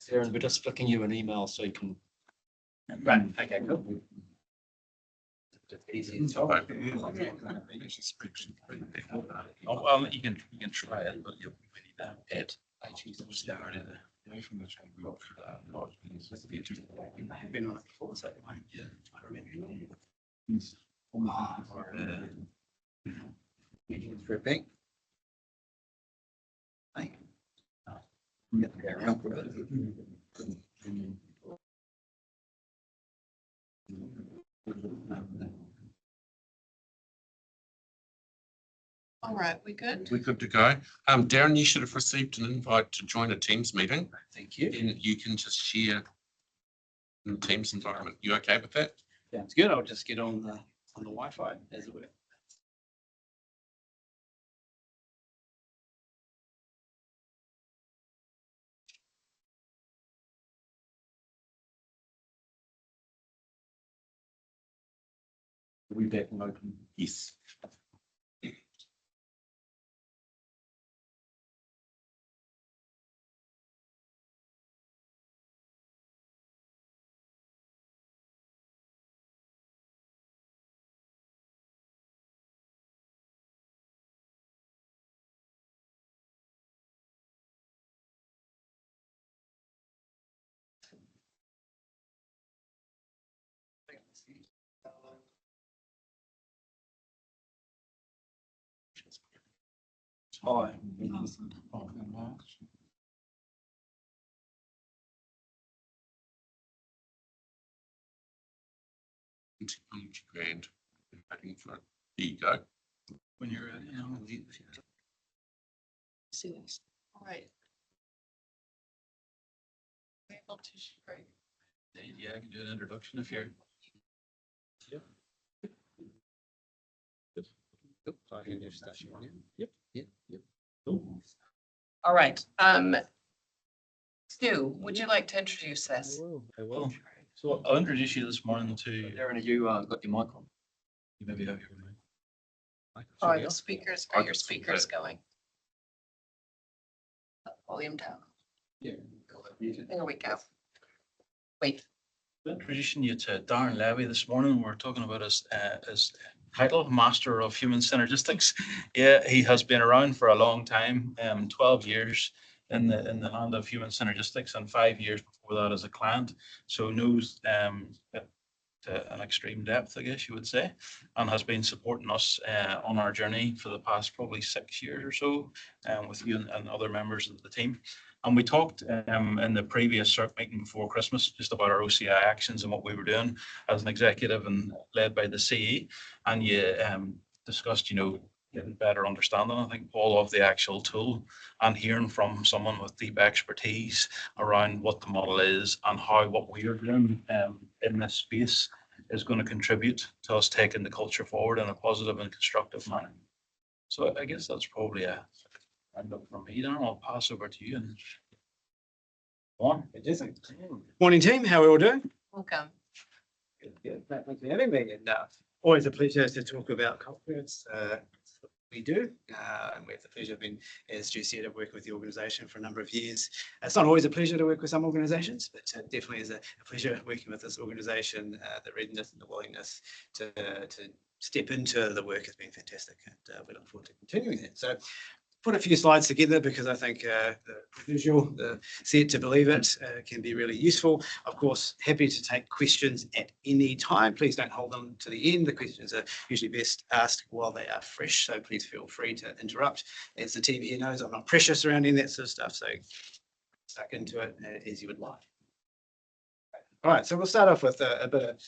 Darren, we're just flicking you an email so you can. Right, okay, cool. Easy. Oh, well, you can try it, but you need that Ed. started. Away from the chamber. I've been on it before, so yeah, I remember. For a bank. Thank you. All right, we good? We're good to go. Darren, you should have received an invite to join a Teams meeting. Thank you. And you can just share in the Teams environment. You okay with that? Sounds good. I'll just get on the Wi-Fi as it were. Are we back and open? Yes. Hi. Technology grant. Waiting for it. There you go. When you're ready. See this. All right. Able to share. Yeah, I can do an introduction if you're. Yep. All right. Stu, would you like to introduce this? I will. So I'll introduce you this morning to. Darren, have you got your mic on? You maybe have your mic. Are the speakers, are your speakers going? Volume down. Yeah. There we go. Wait. Introducing you to Darren Levy this morning. We're talking about his title, Master of Human Synergistics. Yeah, he has been around for a long time, 12 years in the land of human synergistics and 5 years before that as a client. So knows it to an extreme depth, I guess you would say, and has been supporting us on our journey for the past probably 6 years or so, with you and other members of the team. And we talked in the previous CEERC meeting before Christmas just about our OCI actions and what we were doing as an executive and led by the CE. And you discussed, getting better understanding, I think, Paul, of the actual tool and hearing from someone with deep expertise around what the model is and how what we are doing in this space is going to contribute to us taking the culture forward in a positive and constructive manner. So I guess that's probably a round up from me. Then I'll pass over to you. And on. Morning, team. How are we all doing? Welcome. Good. Thanks for having me. And always a pleasure to talk about culture. It's what we do. And we have the pleasure of being, as Stu said, of working with the organisation for a number of years. It's not always a pleasure to work with some organisations, but definitely is a pleasure working with this organisation. The readiness and the willingness to step into the work has been fantastic, and we look forward to continuing that. So put a few slides together because I think the visual, the see it to believe it, can be really useful. Of course, happy to take questions at any time. Please don't hold them to the end. The questions are usually best asked while they are fresh, so please feel free to interrupt. As the team here knows, I'm not precious surrounding that sort of stuff, so stuck into it as you would like. All right, so we'll start off with a bit of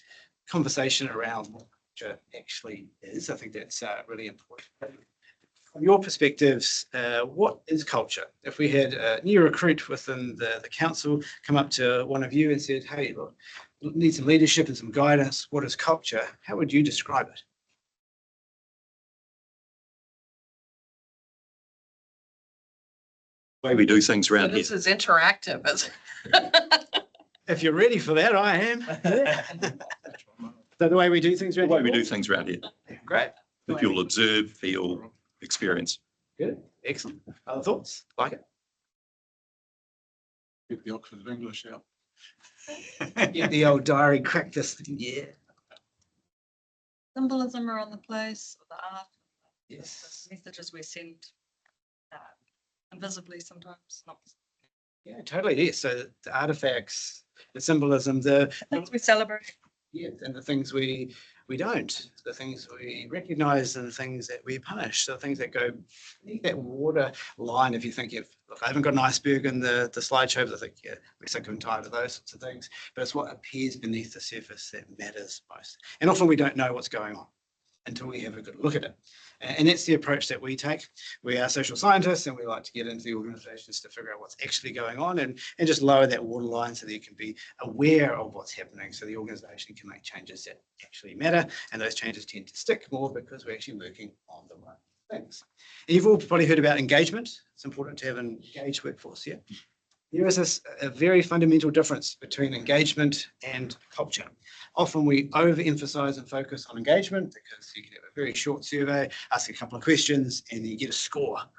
conversation around what culture actually is. I think that's really important. From your perspectives, what is culture? If we had a new recruit within the council come up to one of you and said, hey, look, need some leadership and some guidance, what is culture? How would you describe it? The way we do things around here. This is interactive, isn't it? If you're ready for that, I am. So the way we do things The around way here? we do things around here. Great. That you'll observe, feel, experience. Good. Excellent. Other thoughts? Like it? Get the Oxford of English out. Get the old diary, crack this thing, yeah. Symbolism around the place, the art, Yes. the messages we send invisibly sometimes, not Yeah, totally, yes. So the artifacts, the symbolism, the things we celebrate. yeah, and the things we don't, the things we recognize and the things that we punish, the things that go beneath that water line. If you think of, look, I haven't got an iceberg in the slideshow, but I think, yeah, we're sick and tired of those sorts of things. But it's what appears beneath the surface that matters most. And often we don't know what's going on until we have a good look at it. And that's the approach that we take. We are social scientists and we like to get into the organizations to figure out what's actually going on and just lower that waterline so that you can be aware of what's happening so the organization can make changes that actually matter. And those changes tend to stick more because we're actually working on the right things. And you've all probably heard about engagement. It's important to have an engaged workforce here. There is a very fundamental difference between engagement and culture. Often we overemphasize and focus on engagement because you can have a very short survey, ask a couple of questions, and you get a score. And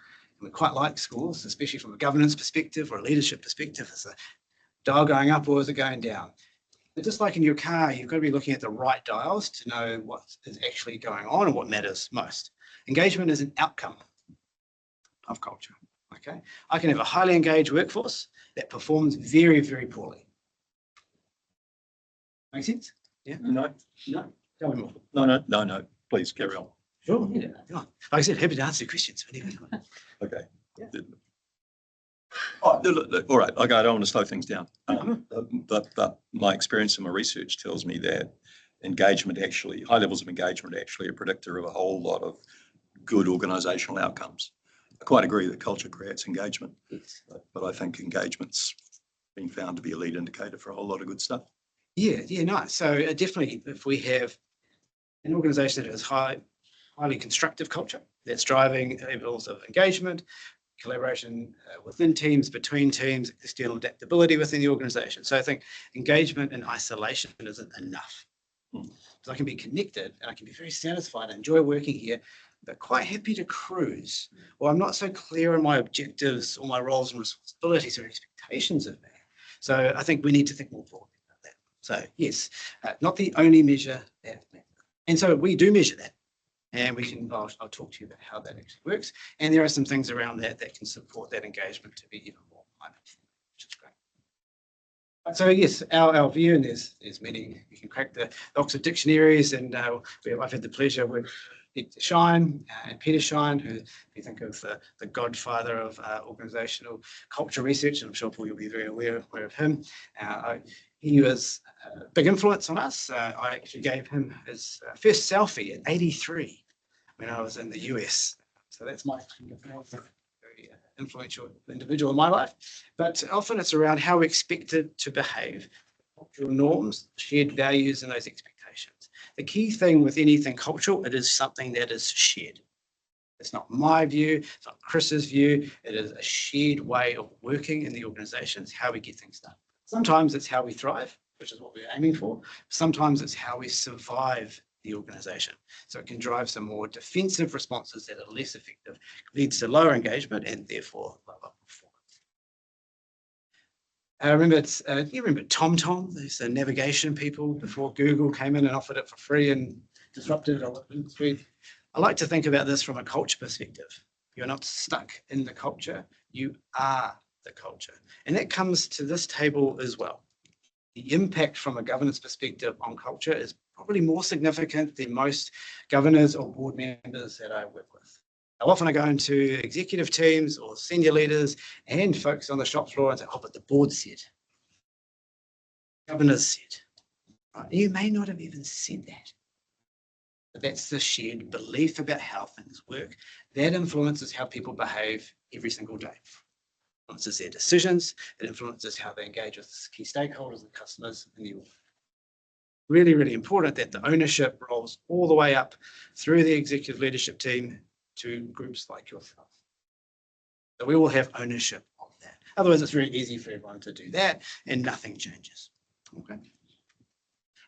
we quite like scores, especially from a governance perspective or a leadership perspective. Is the dial going up or is it going down? But just like in your car, you've got to be looking at the right dials to know what is actually going on and what matters most. Engagement is an outcome of culture. Okay, I can have a highly engaged workforce that performs very, very poorly. Make sense? Yeah. No, No. Tell me more. no, please carry on. Sure. Yeah. Come on. Like I said, happy to answer questions whenever you want. Okay. Yeah. Oh, look, all right, okay, I don't want to slow things down. But my experience and my research tells me that engagement actually, high levels of engagement actually are a predictor of a whole lot of good organisational outcomes. I quite agree that culture creates engagement, Yes. but I think engagement's been found to be a lead indicator for a whole lot of good stuff. Yeah, nice. So definitely, if we have an organisation that has highly constructive culture that's driving levels of engagement, collaboration within teams, between teams, external adaptability within the organisation. So I think engagement in isolation isn't enough. So I can be connected and I can be very satisfied, enjoy working here, but quite happy to cruise. Or I'm not so clear on my objectives or my roles and responsibilities or expectations of me. So I think we need to think more broadly about that. So yes, not the only measure that matters. And so we do measure that. And we can, I'll talk to you about how that actually works. And there are some things around that that can support that engagement to be even more high, which is great. So yes, our view, and there's many, you can crack the Oxford dictionaries, and I've had the pleasure with Shine and Peter Shine, who, if you think of the godfather of organizational culture research, and I'm sure Paul, you'll be very aware of him. He was a big influence on us. I actually gave him his first selfie at 83 when I was in the US. So that's my very influential individual in my life. But often it's around how we're expected to behave, cultural norms, shared values, and those expectations. The key thing with anything cultural, it is something that is shared. It's not my view, it's not Chris's view. It is a shared way of working in the organizations, how we get things done. Sometimes it's how we thrive, which is what we're aiming for. Sometimes it's how we survive the organization. So it can drive some more defensive responses that are less effective, leads to lower engagement and therefore lower performance. You remember TomTom, these navigation people before Google came in and offered it for free and disrupted our industry. I like to think about this from a culture perspective. You're not stuck in the culture, you are the culture. And that comes to this table as well. The impact from a governance perspective on culture is probably more significant than most governors or board members that I work with. How often I go into executive teams or senior leaders and folks on the shop floor and say, oh, but the board said, governors said. Right? You may not have even said that. But that's the shared belief about how things work. That influences how people behave every single day. It influences their decisions. It influences how they engage with key stakeholders and customers in the organization. Really, really important that the ownership rolls all the way up through the executive leadership team to groups like yourself. So we will have ownership of that. Otherwise, it's very easy for everyone to do that and nothing changes. Okay.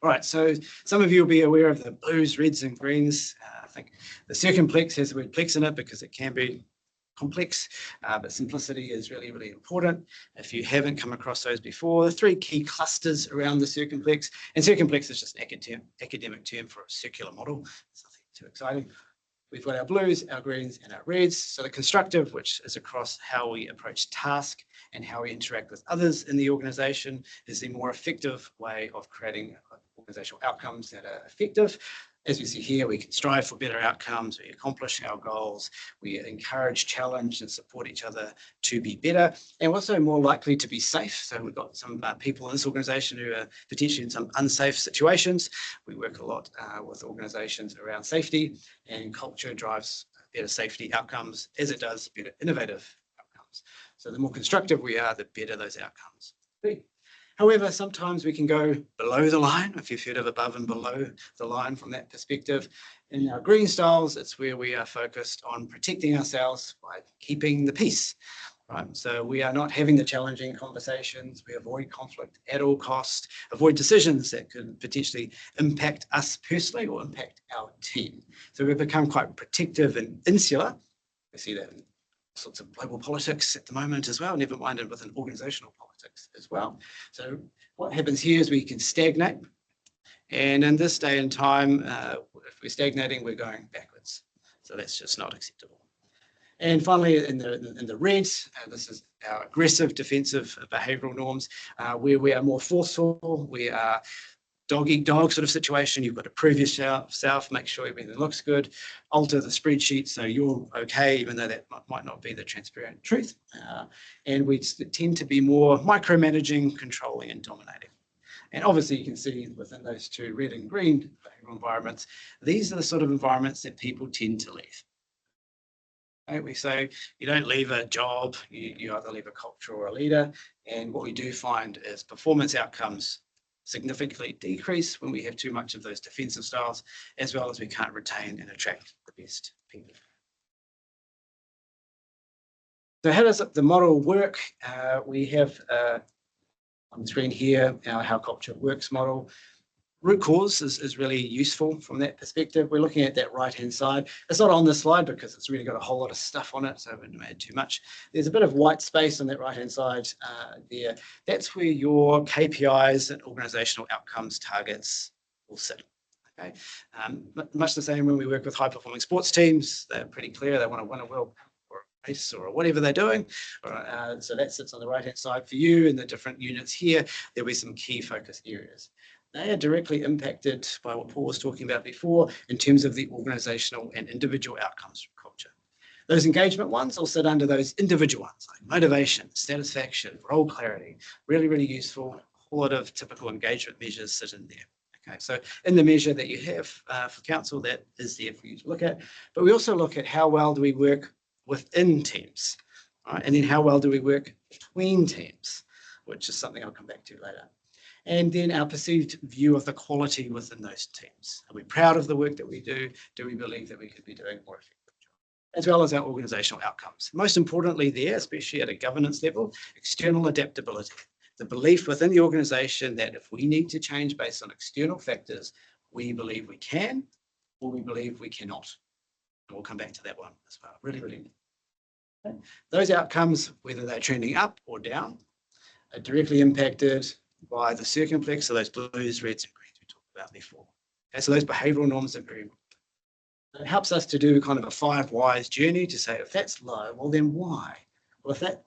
All right, so some of you will be aware of the blues, reds, and greens. I think the circumplex has the word plex in it because it can be complex, but simplicity is really, really important. If you haven't come across those before, the 3 key clusters around the circumplex, and circumplex is just an academic term for a circular model. It's nothing too exciting. We've got our blues, our greens, and our reds. So the constructive, which is across how we approach task and how we interact with others in the organization, is the more effective way of creating organizational outcomes that are effective. As we see here, we can strive for better outcomes, we accomplish our goals, we encourage, challenge, and support each other to be better, and also more likely to be safe. So we've got some people in this organisation who are potentially in some unsafe situations. We work a lot with organisations around safety, and culture drives better safety outcomes as it does better innovative outcomes. So the more constructive we are, the better those outcomes be. However, sometimes we can go below the line, if you've heard of above and below the line from that perspective. In our green styles, it's where we are focused on protecting ourselves by keeping the peace. Right? So we are not having the challenging conversations. We avoid conflict at all costs, avoid decisions that could potentially impact us personally or impact our team. So we've become quite protective and insular. We see that in sorts of global politics at the moment as well, never mind within organizational politics as well. So what happens here is we can stagnate. And in this day and time, if we're stagnating, we're going backwards. So that's just not acceptable. And finally, in the red, this is our aggressive defensive behavioral norms, where we are more forceful, we are dog eat dog sort of situation. You've got to prove yourself, make sure everything looks good, alter the spreadsheet so you're okay, even though that might not be the transparent truth. And we tend to be more micromanaging, controlling, and dominating. And obviously you can see within those 2 red and green behavioral environments, these are the sort of environments that people tend to leave. Okay, we say you don't leave a job, you either leave a culture or a leader. And what we do find is performance outcomes significantly decrease when we have too much of those defensive styles, as well as we can't retain and attract the best people. So how does the model work? We have on the screen here our How Culture Works model. Root cause is really useful from that perspective. We're looking at that right-hand side. It's not on this slide because it's really got a whole lot of stuff on it, so I wouldn't add too much. There's a bit of white space on that right-hand side there. That's where your KPIs and organizational outcomes targets will sit. Okay, much the same when we work with high-performing sports teams. They're pretty clear. They want to win a World Cup or a race or whatever they're doing. So that sits on the right-hand side for you in the different units here. There'll be some key focus areas. They are directly impacted by what Paul was talking about before in terms of the organizational and individual outcomes from culture. Those engagement ones will sit under those individual ones like motivation, satisfaction, role clarity, really, really useful. A whole lot of typical engagement measures sit in there. Okay, so in the measure that you have for council, that is there for you to look at. But we also look at how well do we work within teams, right? And then how well do we work between teams, which is something I'll come back to later. And then our perceived view of the quality within those teams. Are we proud of the work that we do? Do we believe that we could be doing more effective job? As well as our organizational outcomes. Most importantly there, especially at a governance level, external adaptability. The belief within the organization that if we need to change based on external factors, we believe we can, or we believe we cannot. And we'll come back to that one as well. Really, really. Okay. Those outcomes, whether they're trending up or down, are directly impacted by the circumplex, so those blues, reds, and greens we talked about before. Okay, so those behavioural norms are very important. It helps us to do kind of a 5 whys journey to say, if that's low, well then why? Well, if that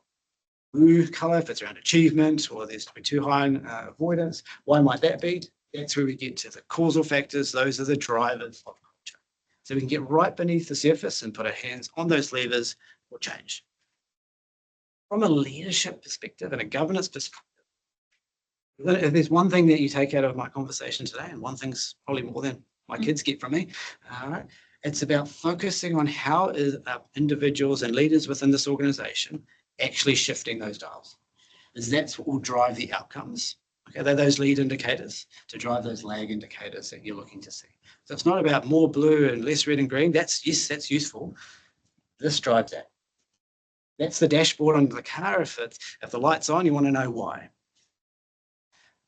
blue colour, if it's around achievement or there's too high in avoidance, why might that be? That's where we get to the causal factors. Those are the drivers of culture. So we can get right beneath the surface and put our hands on those levers for change. From a leadership perspective and a governance perspective, if there's one thing that you take out of my conversation today, and one thing's probably more than my kids get from me, it's about focusing on how is individuals and leaders within this organization actually shifting those dials. Because that's what will drive the outcomes. Okay, they're those lead indicators to drive those lag indicators that you're looking to see. So it's not about more blue and less red and green. That's useful. This drives that. That's the dashboard on the car. If the light's on, you want to know why.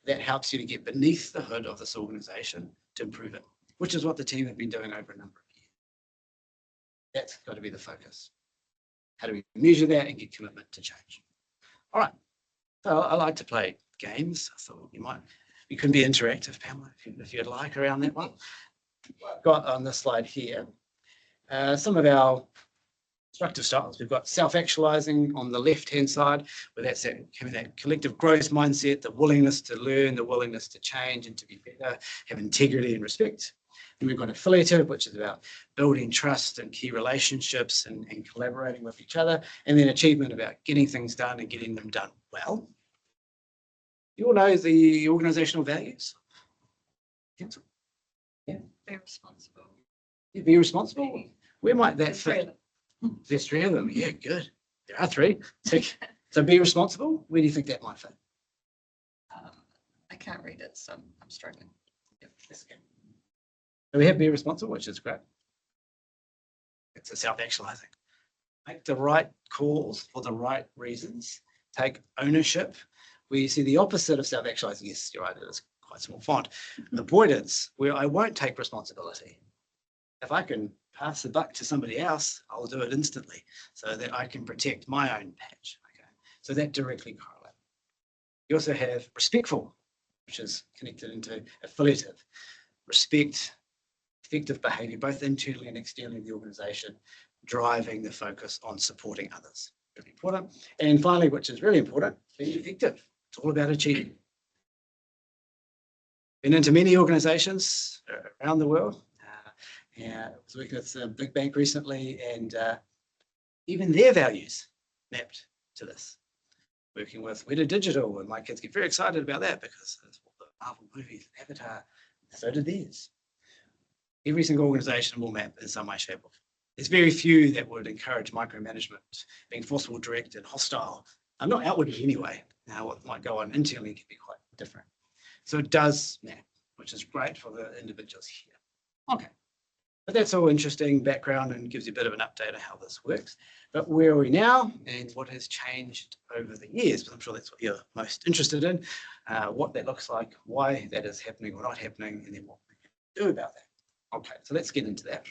That helps you to get beneath the hood of this organization to improve it, which is what the team have been doing over a number of years. That's got to be the focus. How do we measure that and get commitment to change? All right. So I like to play games. I thought you can be interactive, Pamela, if you'd like around that one. I've got on this slide here some of our constructive styles. We've got self-actualizing on the left-hand side, where that's having that collective growth mindset, the willingness to learn, the willingness to change and to be better, have integrity and respect. Then we've got affiliative, which is about building trust and key relationships and collaborating with each other. And then achievement, about getting things done and getting them done well. You all know the organizational values? Council? Be responsible. Be responsible. Where might that There's three of fit? them. There's three of them. Yeah, good. There are three. Tick. So be responsible. Where do you think that might fit? I can't read it, so I'm struggling. Yep, that's okay. So we have be responsible, which is great. It's a self-actualizing. Make the right calls for the right reasons. Take ownership. We see the opposite of self-actualizing. Yes, you're right. It is quite small font. Avoidance, where I won't take responsibility. If I can pass the buck to somebody else, I'll do it instantly so that I can protect my own patch. Okay, so that directly correlates. You also have respectful, which is connected into affiliative. Respect, effective behavior, both internally and externally in the organization, driving the focus on supporting others. Really important. And finally, which is really important, being effective. It's all about achieving. Been into many organizations around the world. I was working with a big bank recently, and even their values mapped to this. Working with Weta Digital, and my kids get very excited about that because it's all the Marvel movies, Avatar, so did theirs. Every single organization will map in some way, shape, or form. There's very few that would encourage micromanagement, being forceful, direct, and hostile. Not outwardly anyway. Now, what might go on internally can be quite different. So it does map, which is great for the individuals here. Okay. But that's all interesting background and gives you a bit of an update on how this works. But where are we now and what has changed over the years? But I'm sure that's what you're most interested in, what that looks like, why that is happening or not happening, and then what we can do about that. Okay, so let's get into that.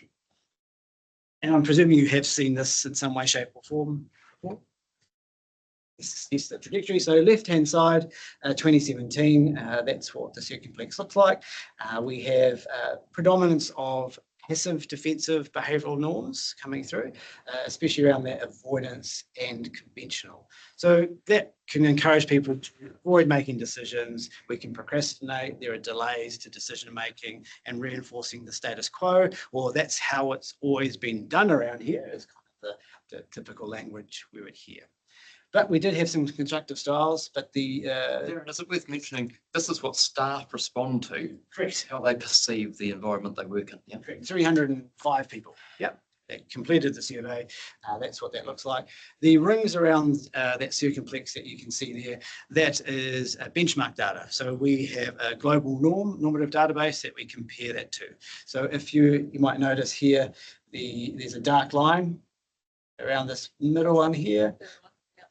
And I'm presuming you have seen this in some way, shape, or form before. This is the trajectory. So left-hand side, 2017, that's what the circumplex looks like. We have predominance of passive defensive behavioral norms coming through, especially around that avoidance and conventional. So that can encourage people to avoid making decisions. We can procrastinate. There are delays to decision making and reinforcing the status quo, or that's how it's always been done around here, is kind of the typical language we would hear. But we did have some constructive styles, but Darren, is it worth mentioning, this is what staff respond to, correct, how they perceive the environment they work in, yeah? correct, 305 people, yep, that completed the survey. That's what that looks like. The rings around that circumplex that you can see there, that is benchmark data. So we have a global normative database that we compare that to. So if you might notice here, there's a dark line around this middle one here.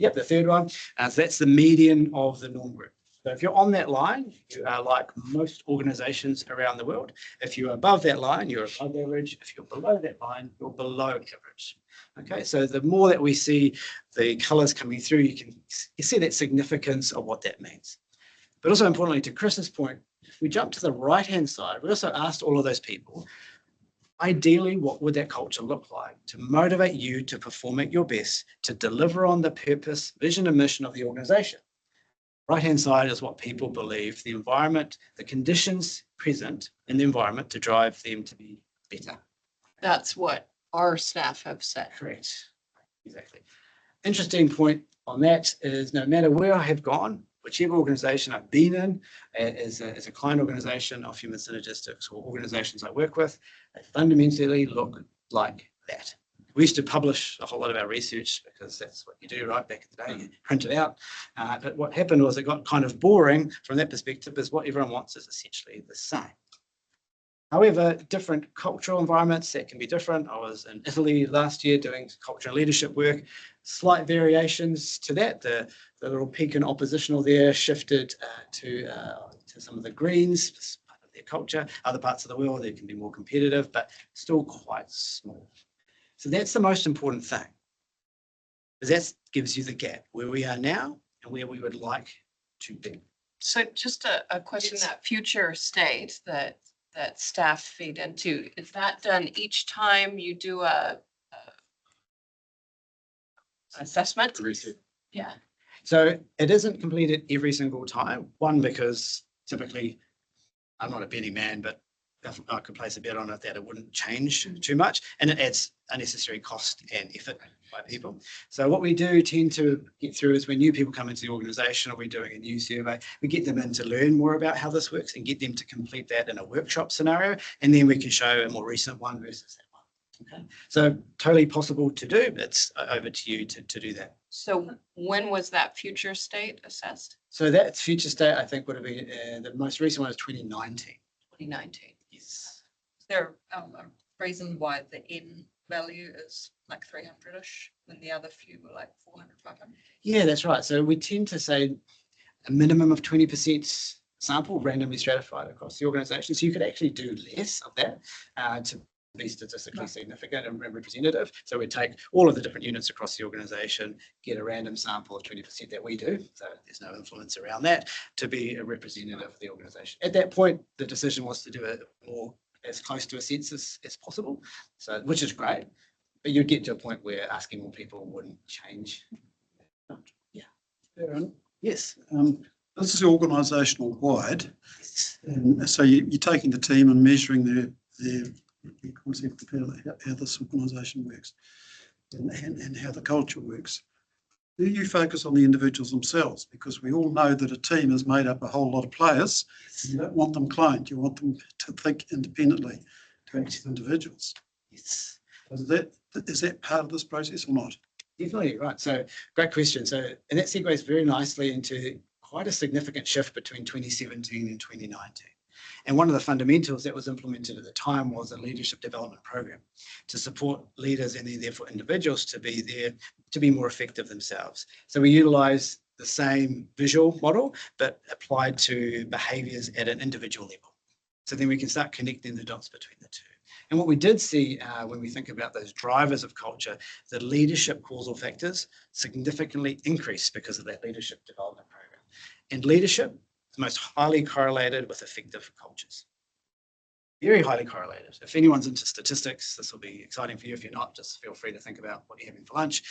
Yep, the third one. So that's the median of the norm group. So if you're on that line, you are like most organizations around the world. If you're above that line, you're above average. If you're below that line, you're below average. Okay, so the more that we see the colors coming through, you see that significance of what that means. But also importantly, to Chris's point, if we jump to the right-hand side, we also asked all of those people, ideally, what would that culture look like to motivate you to perform at your best, to deliver on the purpose, vision, and mission of the organization? Right-hand side is what people believe, the environment, the conditions present in the environment to drive them to be better. That's what our staff have said. Correct. Exactly. Interesting point on that is no matter where I have gone, whichever organization I've been in as a client organization of Human Synergistics or organizations I work with, they fundamentally look like that. We used to publish a whole lot of our research because that's what you do, right? Back in the day, you print it out. But what happened was it got kind of boring from that perspective, is what everyone wants is essentially the same. However, different cultural environments, that can be different. I was in Italy last year doing culture and leadership work. Slight variations to that. The little peak in oppositional there shifted to some of the Greens, just part of their culture. Other parts of the world, they can be more competitive, but still quite small. So that's the most important thing. Because that gives you the gap where we are now and where we would like to be. So just a question, that future state that staff feed into, is that done each time you do a assessment? Yeah. So it isn't completed every single time. One, because typically, I'm not a betting man, but if I could place a bet on it that it wouldn't change too much, and it adds unnecessary cost and effort by people. So what we do tend to get through is when new people come into the organisation or we're doing a new survey, we get them in to learn more about how this works and get them to complete that in a workshop scenario, and then we can show a more recent one versus that one. Okay, so totally possible to do, but it's over to you to do that. So when was that future state assessed? So that future state, I think, would have been the most recent one is 2019. 2019. Yes. Is there a reason why the N value is like 300-ish when the other few were like 400, 500? Yeah, that's right. So we tend to say a minimum of 20% sample randomly stratified across the organisation. So you could actually do less of that to be statistically significant and representative. So we take all of the different units across the organisation, get a random sample of 20% that we do. So there's no influence around that to be a representative of the organisation. At that point, the decision was to do it more as close to a census as possible. So, which is great, but you'd get to a point where asking more people wouldn't change. Yeah. Aaron, Yes. this is organisational wide, Yes. and so you're taking the team and measuring their concept of how this organisation works and how the culture works. Do you focus on the individuals themselves? Because we all know that a team is made up of a whole lot of players. You don't want them cloned. You want them to think independently, to act as individuals. Yes. Is that part of this process or not? Definitely, right. So great question. So, and that segues very nicely into quite a significant shift between 2017 and 2019. And one of the fundamentals that was implemented at the time was a leadership development program to support leaders and therefore individuals to be there, to be more effective themselves. So we utilize the same visual model, but applied to behaviors at an individual level. So then we can start connecting the dots between the two. And what we did see when we think about those drivers of culture, the leadership causal factors significantly increase because of that leadership development program. And leadership is most highly correlated with effective cultures. Very highly correlated. If anyone's into statistics, this will be exciting for you. If you're not, just feel free to think about what you're having for lunch.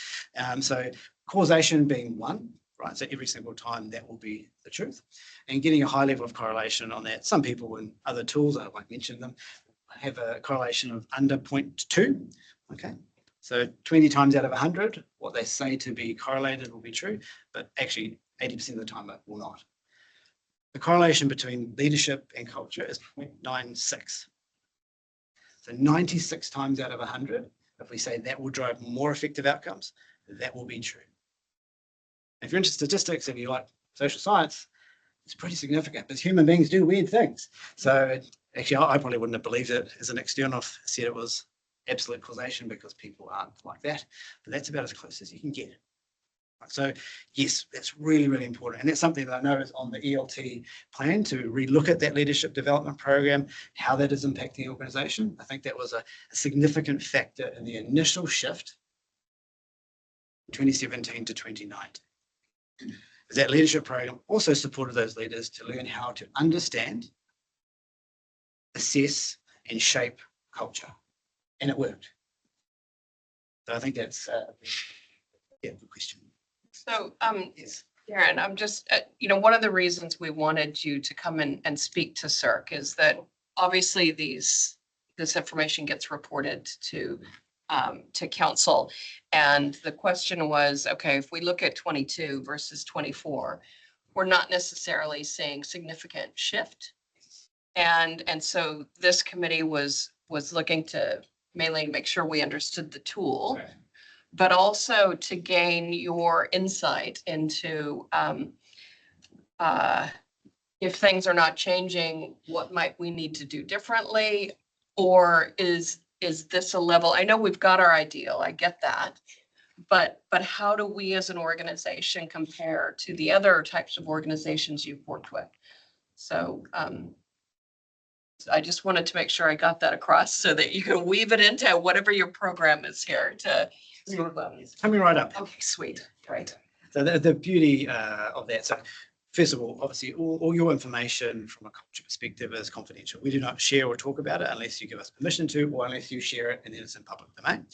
So causation being one, right? So every single time that will be the truth. And getting a high level of correlation on that. Some people in other tools, I won't mention them, have a correlation of under 0.2. Okay. So 20 times out of 100, what they say to be correlated will be true, but actually 80% of the time it will not. The correlation between leadership and culture is 0.96. So 96 times out of 100, if we say that will drive more effective outcomes, that will be true. If you're into statistics and you like social science, it's pretty significant because human beings do weird things. So actually, I probably wouldn't have believed it as an external if I said it was absolute causation because people aren't like that. But that's about as close as you can get. So yes, that's really, really important. And that's something that I know is on the ELT plan to relook at that leadership development program, how that is impacting the organisation. I think that was a significant factor in the initial shift 2017 to 2019. That leadership program also supported those leaders to learn how to understand, assess, and shape culture. And it worked. So I think that's yeah, good question. So, Yes. Darren, I'm just, one of the reasons we wanted you to come in and speak to CEERC is that obviously this information gets reported to council. And the question was, okay, if we look at 22 versus 24, we're not necessarily seeing significant shift. And so this committee was looking to mainly make sure we understood the tool. Okay. But also to gain your insight into if things are not changing, what might we need to do differently? Or is this a level? I know we've got our ideal, I get that. But how do we as an organization compare to the other types of organizations you've worked with? So I just wanted to make sure I got that across so that you can weave it into whatever your program is here to. Coming right up. Okay, sweet, right. So the beauty of that, so first of all, obviously, all your information from a culture perspective is confidential. We do not share or talk about it unless you give us permission to, or unless you share it and then it's in public domain.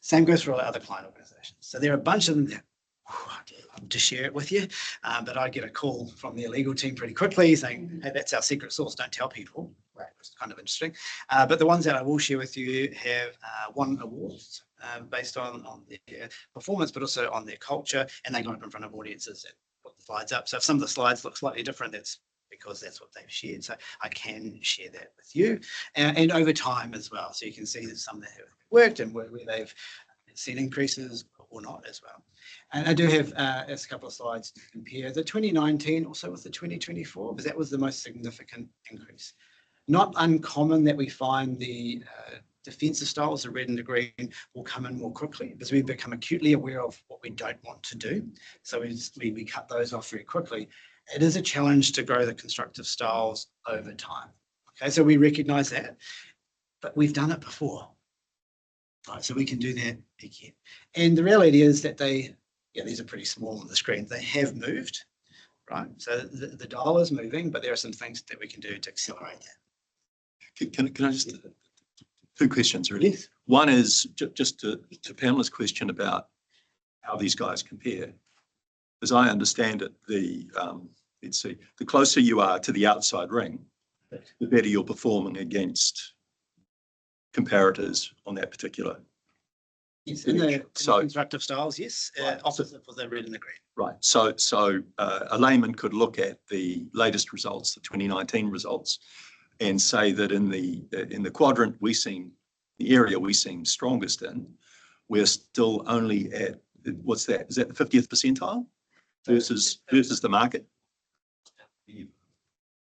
Same goes for all our other client organizations. So there are a bunch of them that I'd love to share it with you, but I get a call from their legal team pretty quickly saying, hey, that's our secret sauce, don't tell people. Right, it's kind of interesting. But the ones that I will share with you have won awards based on their performance, but also on their culture, and they got up in front of audiences and put the slides up. So if some of the slides look slightly different, that's because that's what they've shared. So I can share that with you, and over time as well. So you can see that some that have worked and where they've seen increases or not as well. And I do have a couple of slides to compare the 2019 also with the 2024, because that was the most significant increase. Not uncommon that we find the defensive styles, the red and the green, will come in more quickly because we become acutely aware of what we don't want to do. So we cut those off very quickly. It is a challenge to grow the constructive styles over time. Okay, so we recognize that, but we've done it before. Right, so we can do that again. And the reality is that these are pretty small on the screen. They have moved, right? So the dial is moving, but there are some things that we can do to accelerate that. Can I just, two questions really. Yes. One is just to Pamela's question about how these guys compare. As I understand it, let's see, the closer you are to the outside ring, the better you're performing against comparators on that particular. Yes, in the So- constructive styles, yes, Right. opposite for the red and the green. Right. So a layman could look at the latest results, the 2019 results, and say that in the quadrant the area we seem strongest in, we're still only at, what's that? Is that the 50th percentile versus the market?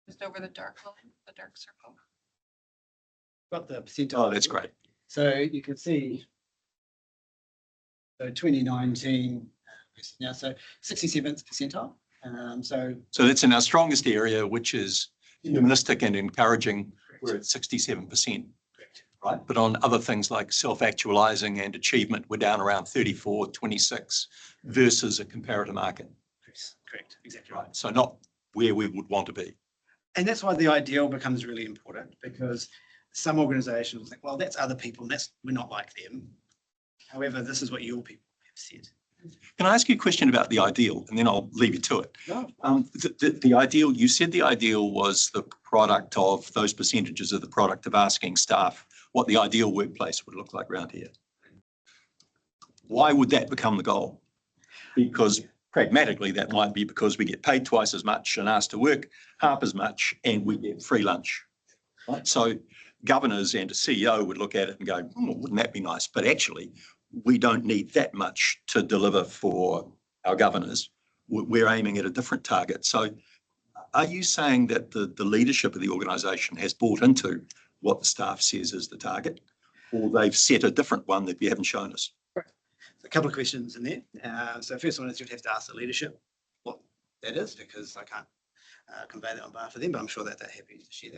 Just over the dark line, the dark circle. Got the percentile. Oh, that's great. So you can see, so 2019, now so 67th percentile. So that's in our strongest area, which is humanistic and encouraging. We're at 67%. Correct. Right. But on other things like self-actualizing and achievement, we're down around 34, 26 versus a comparator market. Correct, exactly right. Right. So not where we would want to be. And that's why the ideal becomes really important, because some organizations think, well, that's other people and we're not like them. However, this is what your people have said. Can I ask you a question about the ideal, and then I'll leave you to it? No. The ideal, you said the ideal was the product of those percentages of the product of asking staff what the ideal workplace would look like around here. Why would that become the goal? Because pragmatically, that might be because we get paid twice as much and asked to work half as much and we get free lunch. Right? So governors and a CEO would look at it and go, wouldn't that be nice? But actually, we don't need that much to deliver for our governors. We're aiming at a different target. So are you saying that the leadership of the organisation has bought into what the staff says is the target, or they've set a different one that you haven't shown us? A couple of questions in there. So first one is you'd have to ask the leadership what that is, because I can't convey that on behalf of them, but I'm sure that they're happy to share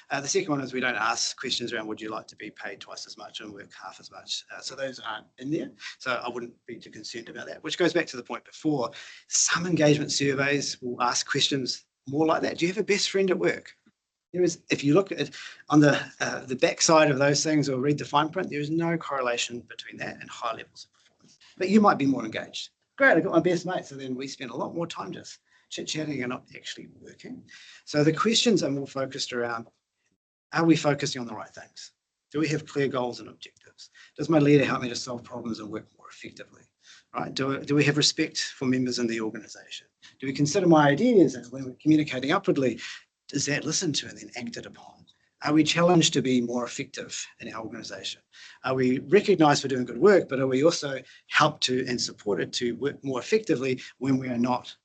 that. The second one is we don't ask questions around would you like to be paid twice as much and work half as much. So those aren't in there. So I wouldn't be too concerned about that, which goes back to the point before. Some engagement surveys will ask questions more like that. Do you have a best friend at work? There is, if you look at it on the back side of those things or read the fine print, there is no correlation between that and high levels of performance. But you might be more engaged. Great, I've got my best mate. So then we spend a lot more time just chit-chatting and not actually working. So the questions are more focused around, are we focusing on the right things? Do we have clear goals and objectives? Does my leader help me to solve problems and work more effectively? Right? Do we have respect for members in the organisation? Do we consider my ideas, and when we're communicating upwardly, is that listened to and then acted upon? Are we challenged to be more effective in our organisation? Are we recognised for doing good work, but are we also helped to and supported to work more effectively when we are not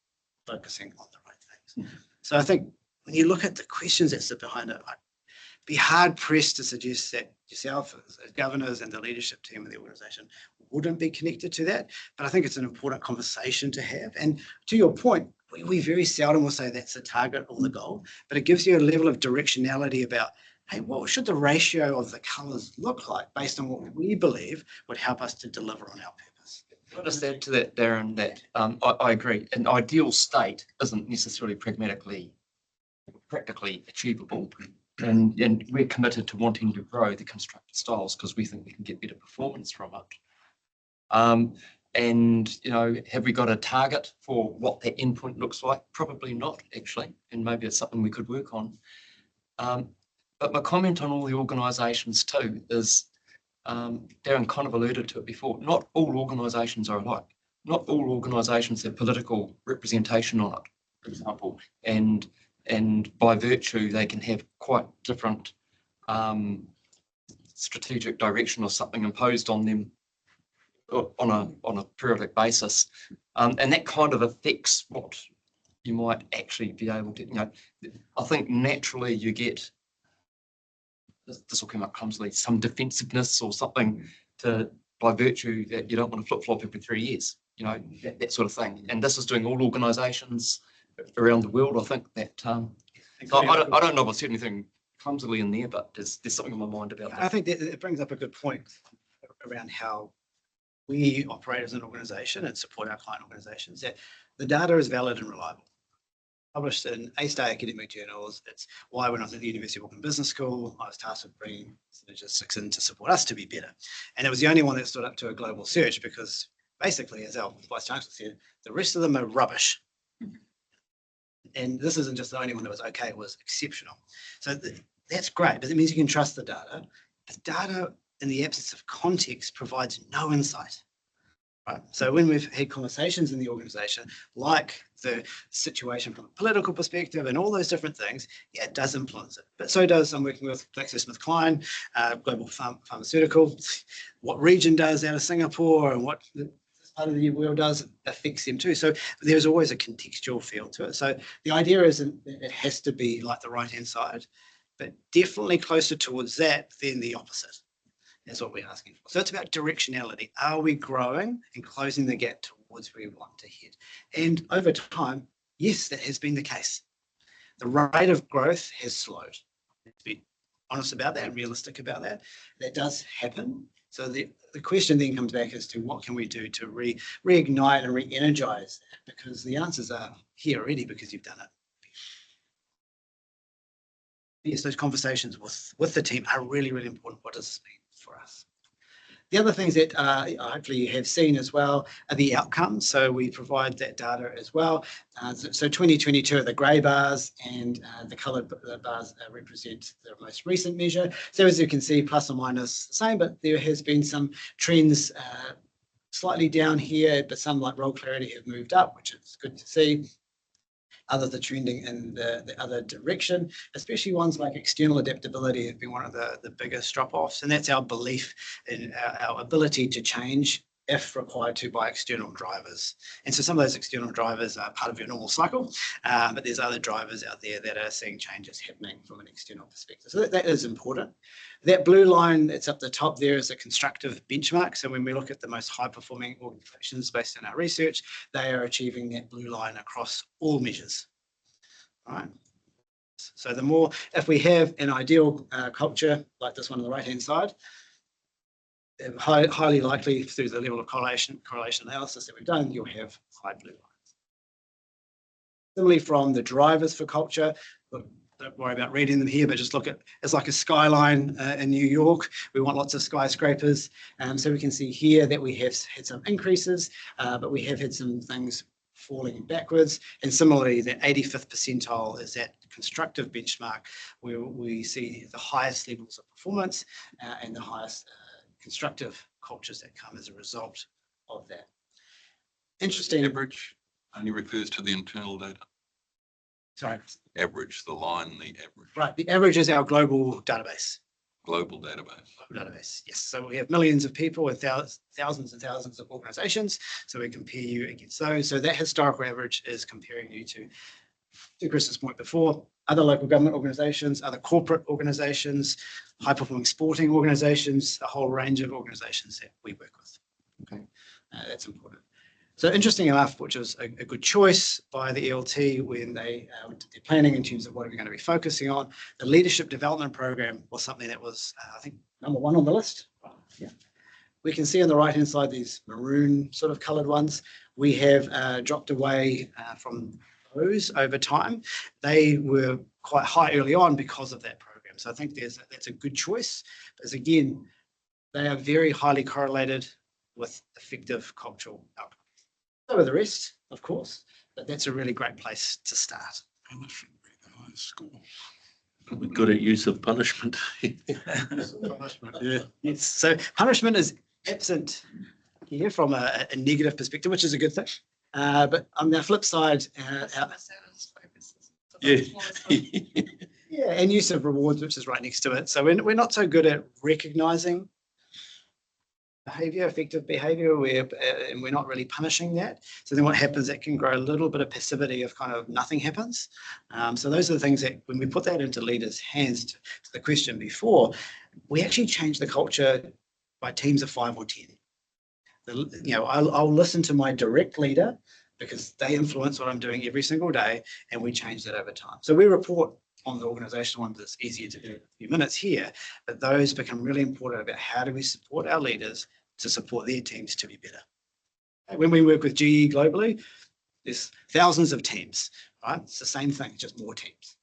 focusing on the right things? So I think when you look at the questions that sit behind it, I'd be hard pressed to suggest that yourself as governors and the leadership team of the organisation wouldn't be connected to that. But I think it's an important conversation to have. And to your point, we very seldom will say that's the target or the goal, but it gives you a level of directionality about hey, what should the ratio of the colours look like based on what we believe would help us to deliver on our purpose? I'll just add to that, Darren, that I agree. An ideal state isn't necessarily pragmatically, practically achievable. And we're committed to wanting to grow the constructed styles because we think we can get better performance from it. And, you know, have we got a target for what that endpoint looks like? Probably not, actually. And maybe it's something we could work on. But my comment on all the organisations too is, Darren kind of alluded to it before, not all organisations are alike. Not all organisations have political representation on it, for example, and by virtue, they can have quite different strategic direction or something imposed on them on a periodic basis. And that kind of affects what you might actually be able to, you know, I think naturally you get, this will come up clumsily, some defensiveness or something to, by virtue that you don't want to flip-flop every 3 years, you know, that sort of thing. And this is doing all organisations around the world. I think that, so I don't know if I said anything clumsily in there, but there's something on my mind about that. I think that it brings up a good point around how we operate as an organisation and support our client organisations, that the data is valid and reliable. Published in A-star academic journals. It's why when I was at the University of Auckland Business School, I was tasked with bringing synergistics in to support us to be better. And it was the only one that stood up to a global search because basically, as our Vice Chancellor said, the rest of them are rubbish. And this isn't just the only one that was okay, it was exceptional. So that's great, but it means you can trust the data. The data in the absence of context provides no insight. Right. So when we've had conversations in the organisation, like the situation from a political perspective and all those different things, yeah, it does influence it. But so does, I'm working with GlaxoSmithKline, global pharmaceutical, what region does out of Singapore and what this part of the world does affects them too. So there's always a contextual feel to it. So the idea isn't that it has to be like the right-hand side, but definitely closer towards that than the opposite. That's what we're asking for. So it's about directionality. Are we growing and closing the gap towards where we want to head? And over time, yes, that has been the case. The rate of growth has slowed. Let's be honest about that, realistic about that. That does happen. So the question then comes back as to what can we do to reignite and re-energize that? Because the answers are here already because you've done it. Yes, those conversations with the team are really, really important. What does this mean for us? The other things that hopefully you have seen as well are the outcomes. So we provide that data as well. So 2022 are the grey bars and the coloured bars represent the most recent measure. So as you can see, plus or minus the same, but there has been some trends slightly down here, but some like roll clarity have moved up, which is good to see. Others are trending in the other direction, especially ones like external adaptability have been one of the biggest drop-offs. And that's our belief in our ability to change if required to by external drivers. And so some of those external drivers are part of your normal cycle, but there's other drivers out there that are seeing changes happening from an external perspective. So that is important. That blue line that's up the top there is a constructive benchmark. So when we look at the most high-performing organisations based on our research, they are achieving that blue line across all measures. All right. So the more, if we have an ideal culture like this one on the right-hand side, highly likely through the level of correlation analysis that we've done, you'll have high blue lines. Similarly, from the drivers for culture, don't worry about reading them here, but just look at, it's like a skyline in New York. We want lots of skyscrapers. So we can see here that we have had some increases, but we have had some things falling backwards. And similarly, the 85th percentile is that constructive benchmark where we see the highest levels of performance and the highest constructive cultures that come as a result of that. Interesting. Average only refers to the internal data. Sorry. Average, the line, the average. Right. The average is our global database. Global database. Database. Yes. So we have millions of people and thousands and thousands of organizations. So we compare you against those. So that historical average is comparing you to Chris's point before, other local government organizations, other corporate organizations, high-performing sporting organizations, a whole range of organizations that we work with. Okay, that's important. So interesting enough, which was a good choice by the ELT when they did their planning in terms of what are we going to be focusing on. The leadership development program was something that was, I think, #1 on the list. Yeah. We can see on the right-hand side, these maroon sort of coloured ones. We have dropped away from those over time. They were quite high early on because of that program. So I think that's a good choice. Because again, they are very highly correlated with effective cultural outcomes. So are the rest, of course, but that's a really great place to start. We're good at use of punishment. Yeah. So punishment is absent here from a negative perspective, which is a good thing. But on the flip side, yeah, and use of rewards, which is right next to it. So we're not so good at recognizing behavior, effective behavior, and we're not really punishing that. So then what happens, that can grow a little bit of passivity of kind of nothing happens. So those are the things that when we put that into leaders' hands, to the question before, we actually change the culture by teams of 5 or 10. I'll listen to my direct leader because they influence what I'm doing every single day, and we change that over time. So we report on the organizational ones that's easier to do in a few minutes here, but those become really important about how do we support our leaders to support their teams to be better. When we work with GE globally, there's thousands of teams, right? It's the same thing, just more teams.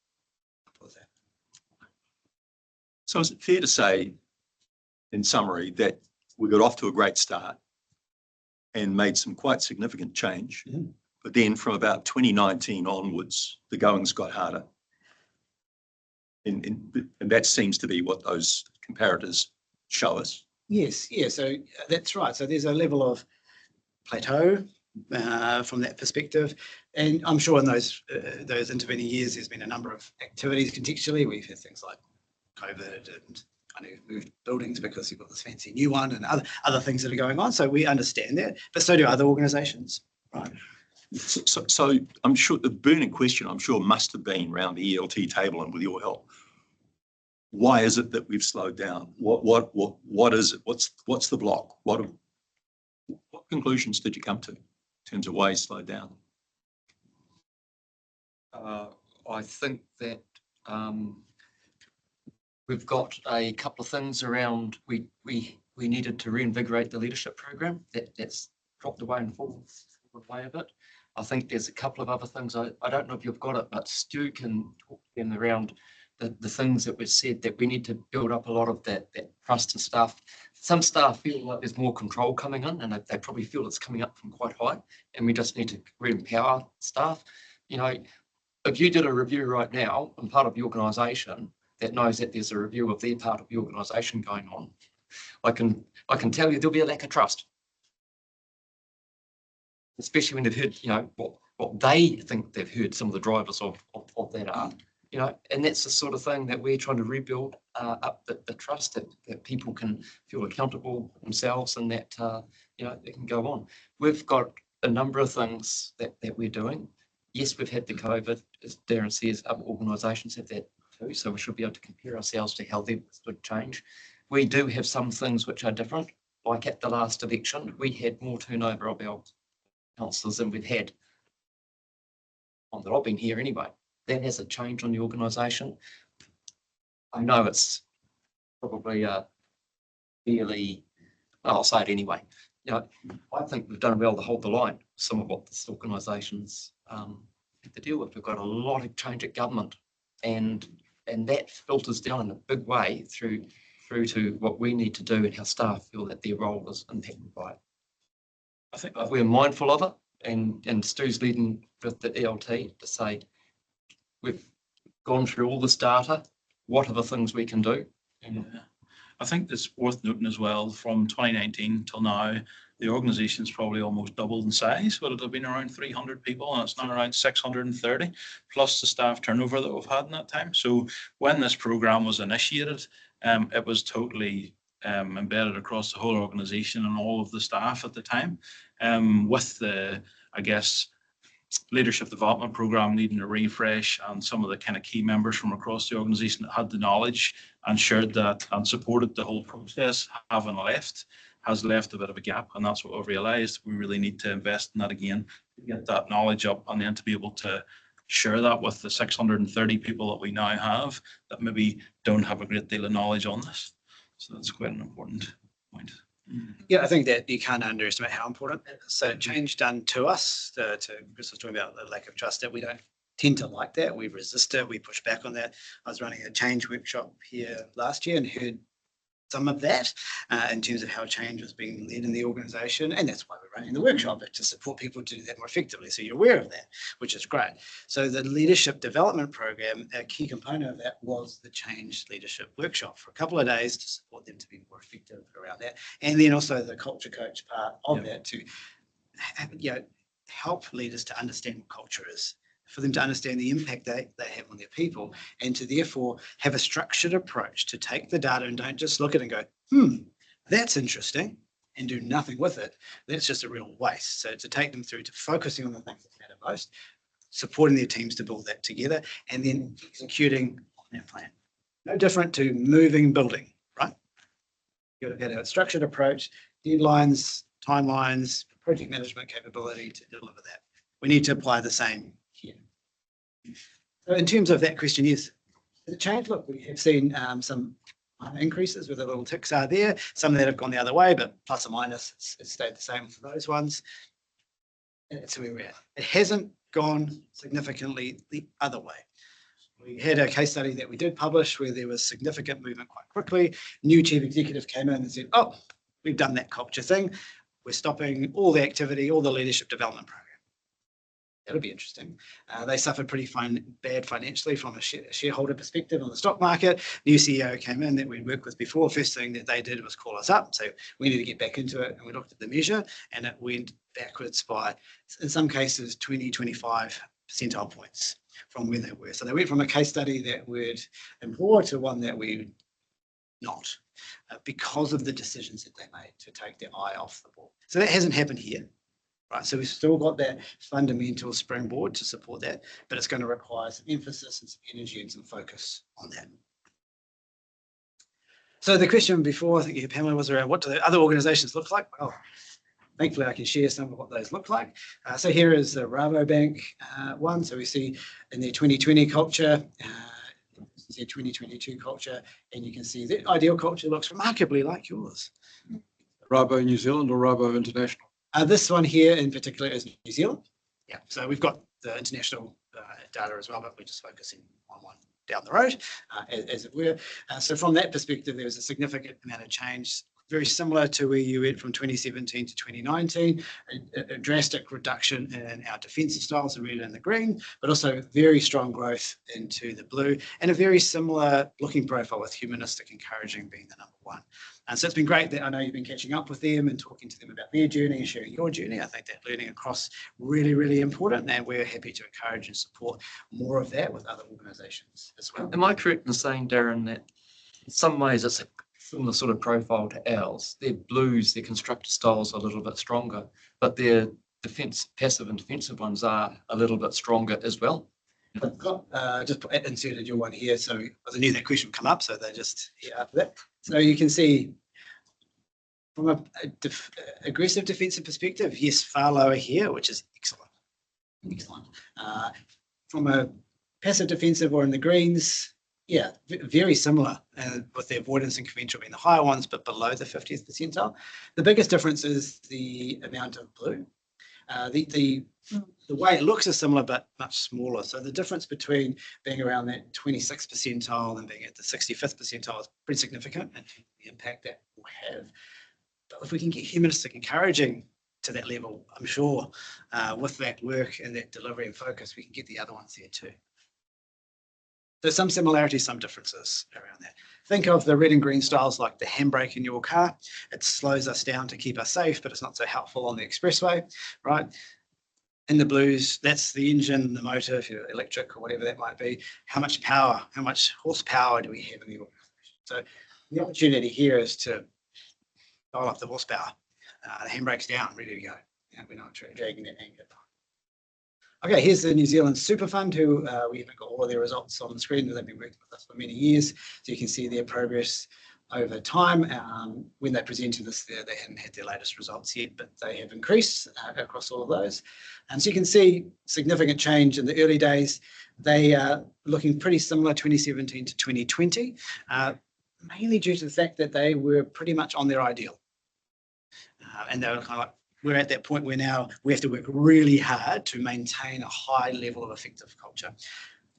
So is it fair to say, in summary, that we got off to a great start and made some quite significant change, but then from about 2019 onwards, the goings got harder? And that seems to be what those comparators show us. Yes, yeah, so that's right. So there's a level of plateau from that perspective. And I'm sure in those intervening years, there's been a number of activities contextually. We've had things like COVID and moved buildings because you've got this fancy new one and other things that are going on. So we understand that, but so do other organisations, right? So I'm sure the burning question, must have been around the ELT table and with your help. Why is it that we've slowed down? What is it? What's the block? What conclusions did you come to in terms of why you slowed down? I think that we've got a couple of things around. We needed to reinvigorate the leadership program. That's dropped away and fallen away a bit. I think there's a couple of other things. I don't know if you've got it, but Stu can talk to them around the things that were said, that we need to build up a lot of that trust in staff. Some staff feel like there's more control coming in, and they probably feel it's coming up from quite high, and we just need to re-empower staff. If you did a review right now, and part of the organisation that knows that there's a review of their part of the organisation going on, I can tell you there'll be a lack of trust. Especially when they've heard, what they think they've heard some of the drivers of that are, and that's the sort of thing that we're trying to rebuild up the trust that people can feel accountable themselves, and that, they can go on. We've got a number of things that we're doing. Yes, we've had the COVID, as Darren says, other organisations have that too, so we should be able to compare ourselves to how they would change. We do have some things which are different, like at the last election, we had more turnover of our councillors than we've had that I've been here anyway. That has a change on the organisation. I know it's probably fairly, I'll say it anyway. I think we've done well to hold the line. Some of what this organisation's have to deal with. We've got a lot of change at government, and that filters down in a big way through to what we need to do and how staff feel that their role is impacted by it. I think we're mindful of it. And Stu's leading with the ELT to say, we've gone through all this data, what are the things we can do? Yeah. I think it's worth noting as well, from 2019 till now, the organisation's probably almost doubled in size. Would it have been around 300 people, and it's now around 630, plus the staff turnover that we've had in that time. So when this programme was initiated, it was totally embedded across the whole organisation and all of the staff at the time, with the, I guess, leadership development program needing a refresh, and some of the kind of key members from across the organisation that had the knowledge and shared that and supported the whole process has left a bit of a gap, and that's what we've realised. We really need to invest in that again, to get that knowledge up, and then to be able to share that with the 630 people that we now have that maybe don't have a great deal of knowledge on this. So that's quite an important point. Yeah, I think that you can't underestimate how important it is. So change done to us, Chris was talking about the lack of trust, that we don't tend to like that. We resist it. We push back on that. I was running a change workshop here last year and heard some of that in terms of how change was being led in the organisation. And that's why we're running the workshop, to support people to do that more effectively. So you're aware of that, which is great. So the leadership development program, a key component of that was the change leadership workshop for a couple of days to support them to be more effective around that. And then also the culture coach part of that to help leaders to understand what culture is, for them to understand the impact they have on their people, and to therefore have a structured approach to take the data and don't just look at it and go, that's interesting, and do nothing with it. That's just a real waste. So to take them through to focusing on the things that matter most, supporting their teams to build that together, and then executing on that plan. No different to moving, building, right? You've got to have a structured approach, deadlines, timelines, project management capability to deliver that. We need to apply the same here. So in terms of that question, yes, the change, look, we have seen some increases where the little ticks are there, some that have gone the other way, but plus or minus, it's stayed the same for those ones. And that's where we're at. It hasn't gone significantly the other way. We had a case study that we did publish where there was significant movement quite quickly. New chief executive came in and said, oh, we've done that culture thing. We're stopping all the activity, all the leadership development program. That'll be interesting. They suffered pretty bad financially from a shareholder perspective on the stock market. New CEO came in that we'd worked with before. First thing that they did was call us up. So we need to get back into it. And we looked at the measure and it went backwards by, in some cases, 20, 25 percentile points from where they were. So they went from a case study that would implore to one that we would not, because of the decisions that they made to take their eye off the ball. So that hasn't happened here. Right, so we've still got that fundamental springboard to support that, but it's going to require some emphasis and some energy and some focus on that. So the question before, I think your panel was around, what do the other organisations look like? Well, thankfully I can share some of what those look like. So here is the Rabobank one. So we see in their 2020 culture, their 2022 culture, and you can see the ideal culture looks remarkably like yours. Rabo New Zealand or Rabo International? This one here in particular is New Zealand. Yeah, so we've got the international data as well, but we're just focusing on one down the road, as it were. So from that perspective, there was a significant amount of change, very similar to where you went from 2017 to 2019, a drastic reduction in our defensive styles, the red and the green, but also very strong growth into the blue, and a very similar looking profile with humanistic encouraging being the number one. And so it's been great that I know you've been catching up with them and talking to them about their journey and sharing your journey. I think that learning across really, really important, and we're happy to encourage and support more of that with other organisations as well. Am I correct in saying, Darren, that in some ways it's a similar sort of profile to ours? Their blues, their constructed styles are a little bit stronger, but their passive and defensive ones are a little bit stronger as well. I've got just inserted your one here, so I knew that question would come up, so they're just here after that. So you can see from a aggressive defensive perspective, yes, far lower here, which is excellent. Excellent. From a passive defensive or in the greens, yeah, very similar with the avoidance and conventional being the higher ones, but below the 50th percentile. The biggest difference is the amount of blue. The way it looks is similar, but much smaller. So the difference between being around that 26th percentile and being at the 65th percentile is pretty significant, and the impact that will have. But if we can get humanistic encouraging to that level, I'm sure with that work and that delivery and focus, we can get the other ones there too. There's some similarities, some differences around that. Think of the red and green styles like the handbrake in your car. It slows us down to keep us safe, but it's not so helpful on the expressway, right? In the blues, that's the engine, the motor, if you're electric or whatever that might be. How much power, how much horsepower do we have in the organisation? So the opportunity here is to dial up the horsepower. The handbrake's down, ready to go. We're not dragging that anchor. Okay, here's the New Zealand Super Fund, who we haven't got all of their results on the screen, but they've been working with us for many years. So you can see their progress over time. When they presented this, they hadn't had their latest results yet, but they have increased across all of those. And so you can see significant change in the early days. They are looking pretty similar 2017 to 2020, mainly due to the fact that they were pretty much on their ideal. And they were kind of like, we're at that point where now we have to work really hard to maintain a high level of effective culture.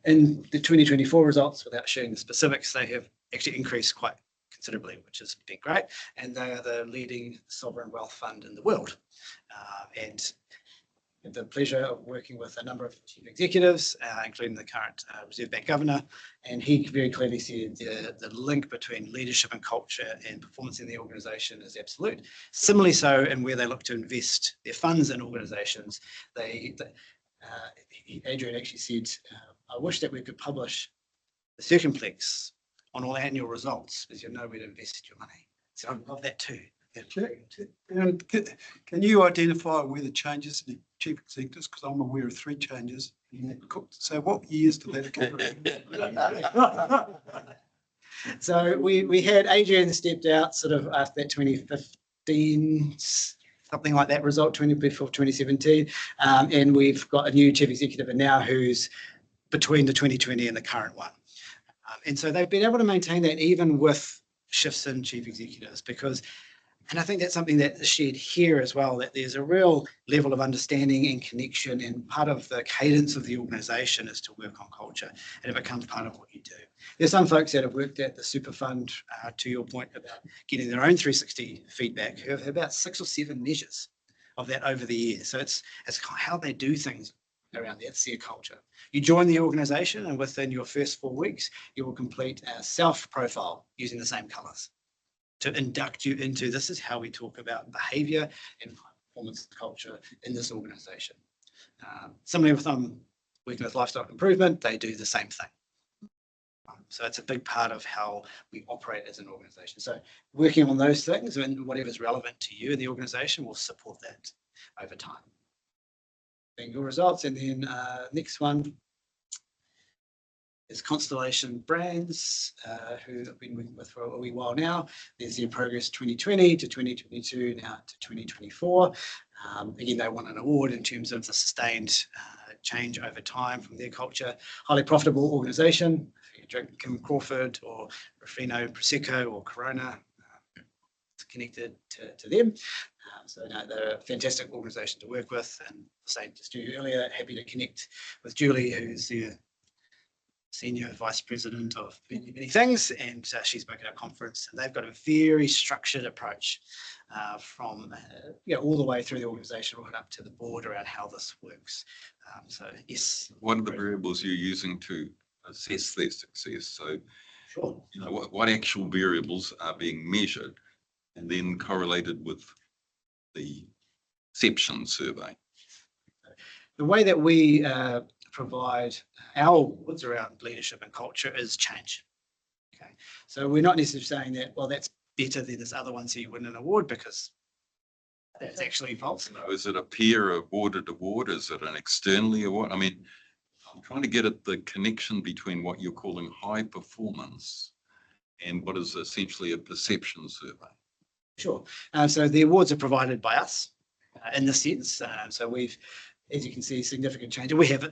In the 2024 results, without sharing the specifics, they have actually increased quite considerably, which has been great. And they are the leading sovereign wealth fund in the world. And the pleasure of working with a number of chief executives, including the current Reserve Bank governor, and he very clearly said the link between leadership and culture and performance in the organisation is absolute. Similarly so in where they look to invest their funds in organisations. Adrian actually said, I wish that we could publish the circumplex on all annual results because you know where to invest your money. So I love that too. Can you identify where the changes in the chief executives, because I'm aware of 3 changes. So what years did that occur? So we had Adrian stepped out sort of after that 2015, something like that result, before 2017. And we've got a new chief executive now who's between the 2020 and the current one. And so they've been able to maintain that even with shifts in chief executives and I think that's something that is shared here as well, that there's a real level of understanding and connection, and part of the cadence of the organisation is to work on culture, and it becomes part of what you do. There's some folks that have worked at the Super Fund, to your point about getting their own 360 feedback, who have about 6 or 7 measures of that over the years. So it's how they do things around that. It's their culture. You join the organisation, and within your first 4 weeks, you will complete a self-profile using the same colours, to induct you into this is how we talk about behaviour and performance culture in this organisation. Similarly with working with livestock improvement, they do the same thing. So it's a big part of how we operate as an organisation. So working on those things and whatever's relevant to you in the organisation will support that over time. Being your results, and then next one is Constellation Brands, who I've been working with for a wee while now. There's their progress 2020 to 2022, now to 2024. Again, they won an award in terms of the sustained change over time from their culture. Highly profitable organisation. If you drink Kim Crawford or Ruffino Prosecco or Corona, it's connected to them. So no, they're a fantastic organisation to work with. And saying to Stu earlier, happy to connect with Julie, who's the Senior Vice President of many, many things, and she spoke at our conference, and they've got a very structured approach from all the way through the organisation right up to the board around how this works. So yes. What are the variables you're using to assess their success? So, Sure. What actual variables are being measured and then correlated with the perception survey? The way that we provide our awards around leadership and culture is change. Okay, so we're not necessarily saying that, well, that's better than this other one, so you win an award, because that's actually false. Is it a peer awarded award? Is it an externally award? I mean, I'm trying to get at the connection between what you're calling high performance and what is essentially a perception survey. Sure. So the awards are provided by us in this sense. So we've, as you can see, significant change. And we have a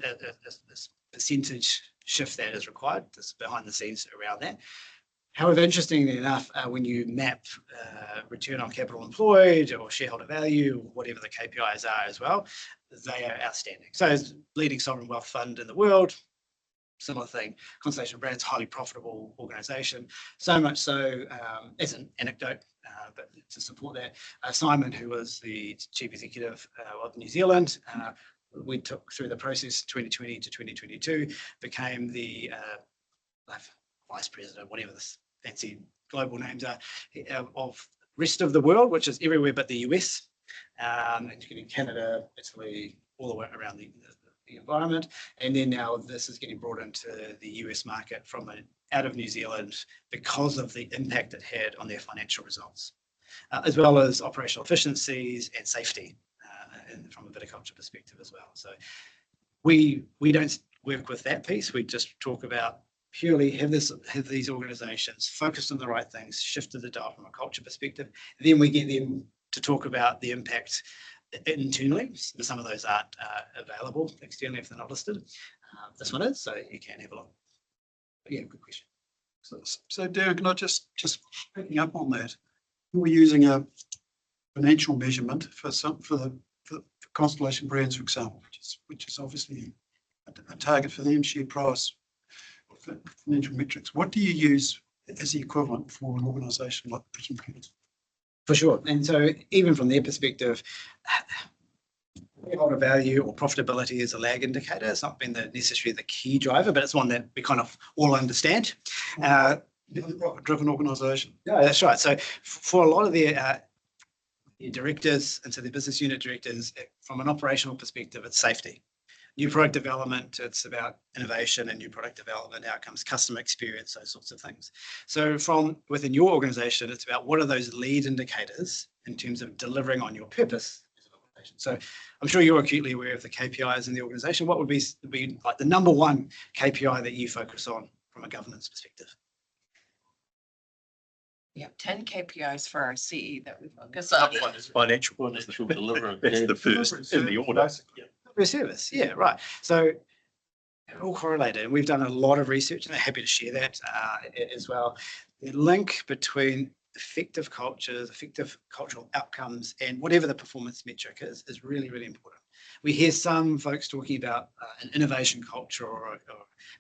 percentage shift that is required. This behind the scenes around that. However, interestingly enough, when you map return on capital employed or shareholder value, whatever the KPIs are as well, they are outstanding. So as leading sovereign wealth fund in the world, similar thing, Constellation Brands, highly profitable organisation. So much so, as an anecdote, but to support that, Simon, who was the chief executive of New Zealand, we took through the process 2020 to 2022, became the vice president, whatever this fancy global names are, of rest of the world, which is everywhere but the US, including Canada, Italy, all the way around the environment. And then now this is getting brought into the US market from out of New Zealand because of the impact it had on their financial results, as well as operational efficiencies and safety, and from a viticulture perspective as well. So we don't work with that piece. We just talk about purely have these organizations focused on the right things, shifted the dial from a culture perspective. Then we get them to talk about the impact internally. Some of those aren't available externally if they're not listed. This one is, so you can have a look. But yeah, good question. So Darren, can I just picking up on that? We're using a financial measurement for Constellation Brands, for example, which is obviously a target for them, share price, for financial metrics. What do you use as the equivalent for an organisation like Vision Brands? For sure. And so even from their perspective, shareholder value or profitability is a lag indicator. It's not been necessarily the key driver, but it's one that we kind of all understand. Driven organisation. Yeah, that's right. So for a lot of their directors and so the business unit directors, from an operational perspective, it's safety. New product development, it's about innovation and new product development outcomes, customer experience, those sorts of things. So from within your organization, it's about what are those lead indicators in terms of delivering on your purpose as an organization. So I'm sure you're acutely aware of the KPIs in the organization. What would be like the number one KPI that you focus on from a governance perspective? We have 10 KPIs for our CE that we focus on. One is financial. Financial delivery. That's the first in the order. For service, yeah, right. So they're all correlated, and we've done a lot of research, and I'm happy to share that as well. The link between effective cultures, effective cultural outcomes, and whatever the performance metric is really, really important. We hear some folks talking about an innovation culture or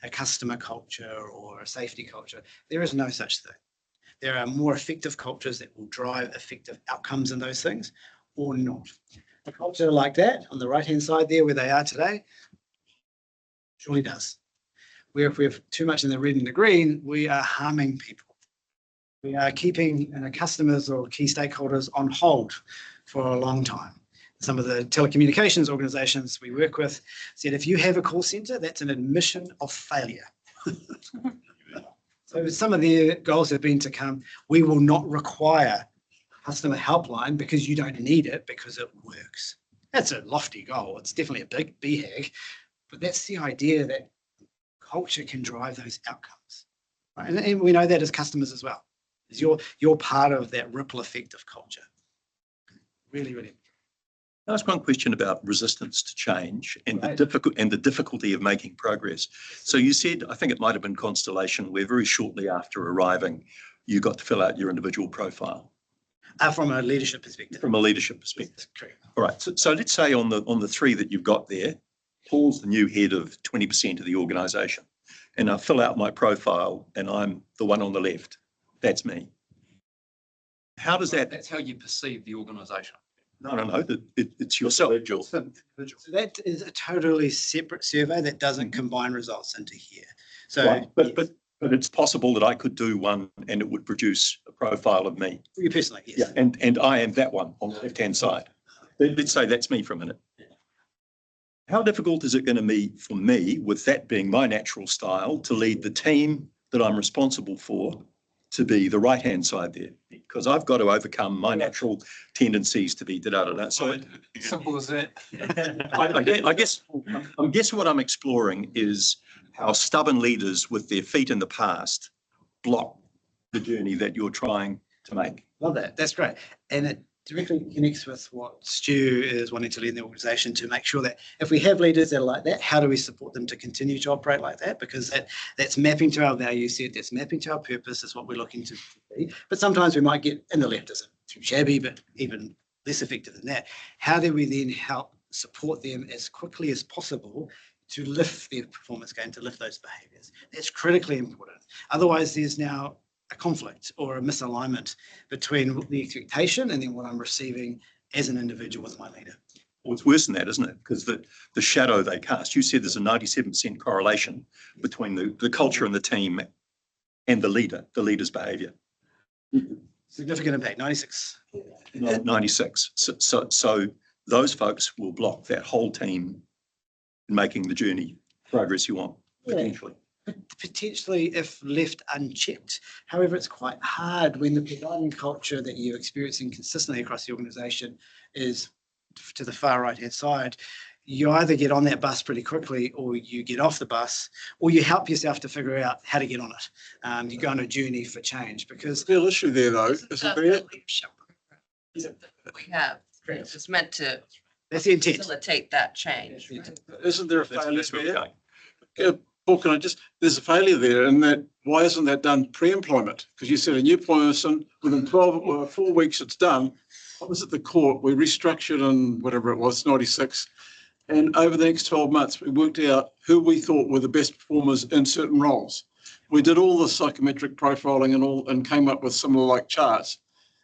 a customer culture or a safety culture. There is no such thing. There are more effective cultures that will drive effective outcomes in those things or not. A culture like that on the right-hand side there where they are today, surely does. Where if we have too much in the red and the green, we are harming people. We are keeping customers or key stakeholders on hold for a long time. Some of the telecommunications organizations we work with said, if you have a call center, that's an admission of failure. So some of their goals have been to come, we will not require customer helpline because you don't need it because it works. That's a lofty goal. It's definitely a big BHAG, but that's the idea that culture can drive those outcomes. Right? And we know that as customers as well. You're part of that ripple effect of culture. Really, really. I'll ask one question about resistance to change and Right. the difficulty of making progress. So you said, I think it might have been Constellation, where very shortly after arriving, you got to fill out your individual profile. From a leadership perspective. From a leadership perspective. Correct. All right. So let's say on the three that you've got there, Paul's the new head of 20% of the organisation, and I fill out my profile, and I'm the one on the left. That's me. How does that? That's how you perceive the organisation. No. It's yourself. So that is a totally separate survey that doesn't combine results into here. So, Right. But it's possible that I could do one and it would produce a profile of me. you personally, yes. Yeah, and I am that one on the left-hand side. Let's say that's me for a minute. How difficult is it going to be for me, with that being my natural style, to lead the team that I'm responsible for to be the right-hand side there? Because I've got to overcome my natural tendencies to be da-da-da-da. So Simple as that. I guess what I'm exploring is how stubborn leaders with their feet in the past block the journey that you're trying to make. Love that. That's great. And it directly connects with what Stu is wanting to lead in the organisation, to make sure that if we have leaders that are like that, how do we support them to continue to operate like that? Because that's mapping to our value set, that's mapping to our purpose, that's what we're looking to be. But sometimes we might get, and the left isn't too shabby, but even less effective than that. How do we then help support them as quickly as possible to lift their performance game, to lift those behaviours? That's critically important. Otherwise, there's now a conflict or a misalignment between the expectation and then what I'm receiving as an individual with my leader. Well, it's worse than that, isn't it? Because the shadow they cast, you said there's a 97% correlation between the culture and the team and the leader's behaviour. Significant impact, 96. 96. So those folks will block that whole team in making the journey progress you want, potentially. Potentially if left unchecked. However, it's quite hard when the predominant culture that you're experiencing consistently across the organisation is to the far right hand side. you either get on that bus pretty quickly or you get off the bus or you help yourself to figure out how to get on it. You go on a journey for change because Real issue there though, isn't That's there? the leadership program that we have. It's meant to that's the intent. facilitate that change. Isn't there a That's failure where we're there? going. Paul, can I just, there's a failure there in that, why isn't that done pre-employment? Because you said a new person, within 12 or 4 weeks it's done. What was it, the court? We restructured in whatever it was, 96. And over the next 12 months, we worked out who we thought were the best performers in certain roles. We did all the psychometric profiling and came up with similar like charts.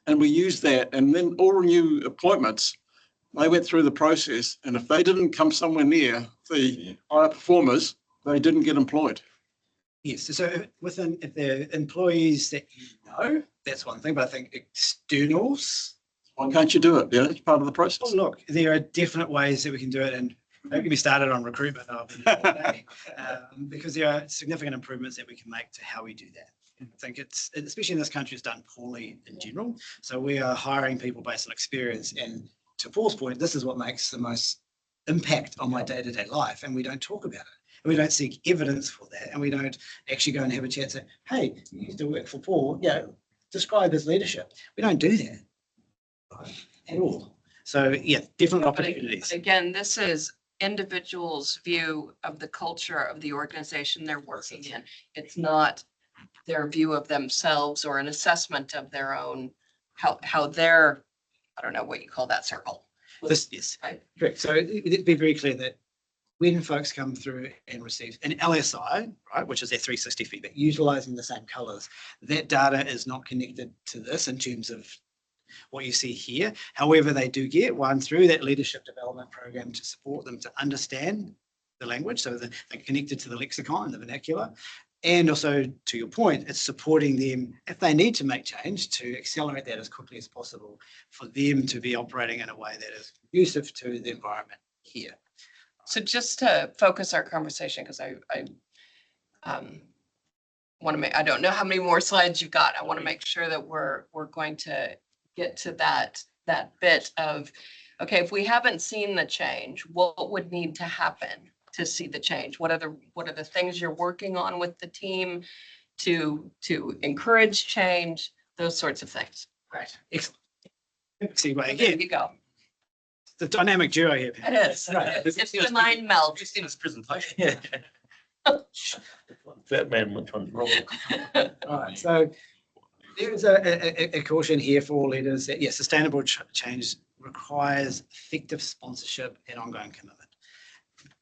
And we used that, and then all new appointments, they went through the process, and if they didn't come somewhere near the higher performers, they didn't get employed. Yes, so if they're employees that you know, that's one thing, but I think externals. Why can't you do it? Yeah, it's part of the Oh, process. look, there are definite ways that we can do it, and don't get me started on recruitment. Because there are significant improvements that we can make to how we do that. I think it's, especially in this country, it's done poorly in general. So we are hiring people based on experience, and to Paul's point, this is what makes the most impact on my day-to-day life, and we don't talk about it. And we don't seek evidence for that, and we don't actually go and have a chat and say, hey, you used to work for Paul, describe his leadership. We don't do that at all. So yeah, different opportunities. But again, this is individuals' view of the culture of the organization they're working in. It's not their view of themselves or an assessment of their own, how they're, I don't know what you call that circle. This is Right. correct. So it'd be very clear that when folks come through and receive an LSI, right, which is their 360 feedback, utilizing the same colors, that data is not connected to this in terms of what you see here. However, they do get one through that leadership development program to support them to understand the language. So they're connected to the lexicon and the vernacular. And also, to your point, it's supporting them if they need to make change to accelerate that as quickly as possible for them to be operating in a way that is conducive to the environment here. So just to focus our conversation, because I want to make, I don't know how many more slides you've got. I want to make sure that we're going to get to that bit of, okay, if we haven't seen the change, what would need to happen to see the change? What are the things you're working on with the team to encourage change, those sorts of things? Right. Excellent. See, There again, you go. the dynamic duo here. It is. Right. It's the mind meld. Just in his presentation. That man went on wrong. All right, so there's a caution here for all leaders that, yes, sustainable change requires effective sponsorship and ongoing commitment.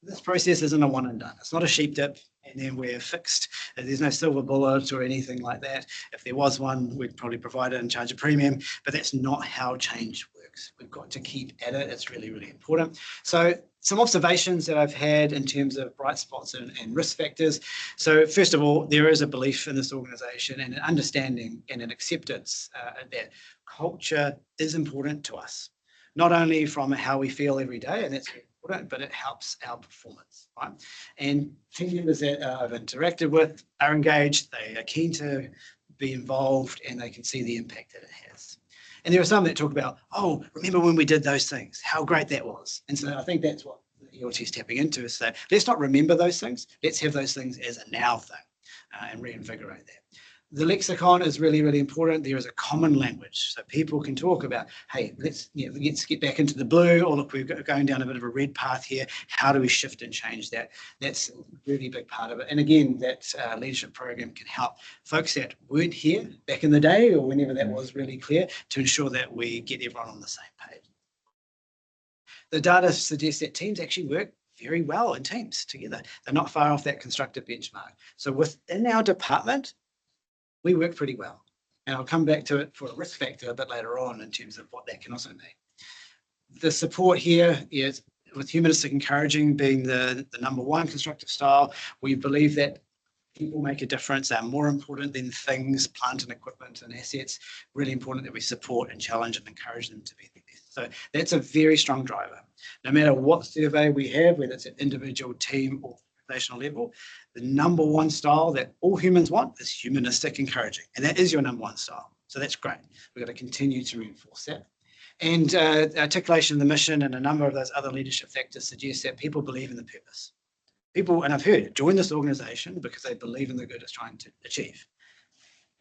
This process isn't a one and done. It's not a sheep dip and then we're fixed. There's no silver bullet or anything like that. If there was one, we'd probably provide it and charge a premium, but that's not how change works. We've got to keep at it. It's really, really important. So some observations that I've had in terms of bright spots and risk factors. So first of all, there is a belief in this organisation and an understanding and an acceptance that culture is important to us, not only from how we feel every day, and that's important, but it helps our performance, right? And team members that I've interacted with are engaged, they are keen to be involved, and they can see the impact that it has. And there are some that talk about, oh, remember when we did those things, how great that was. And so I think that's what the ELT is tapping into, is that let's not remember those things, let's have those things as a now thing and reinvigorate that. The lexicon is really, really important. There is a common language, so people can talk about, hey, let's get back into the blue, or look, we're going down a bit of a red path here. How do we shift and change that? That's a really big part of it. And again, that leadership program can help folks that weren't here back in the day, or whenever that was really clear, to ensure that we get everyone on the same page. The data suggests that teams actually work very well in teams together. They're not far off that constructive benchmark. So within our department, we work pretty well. And I'll come back to it for a risk factor a bit later on in terms of what that can also mean. The support here is with humanistic encouraging being the number one constructive style. We believe that people make a difference. They're more important than things, plant and equipment and assets. Really important that we support and challenge and encourage them to be the best. So that's a very strong driver. No matter what survey we have, whether it's an individual, team, or organizational level, the number one style that all humans want is humanistic encouraging. And that is your number one style. So that's great. We've got to continue to reinforce that. And articulation of the mission and a number of those other leadership factors suggest that people believe in the purpose. People, and I've heard it, join this organisation because they believe in the good it's trying to achieve.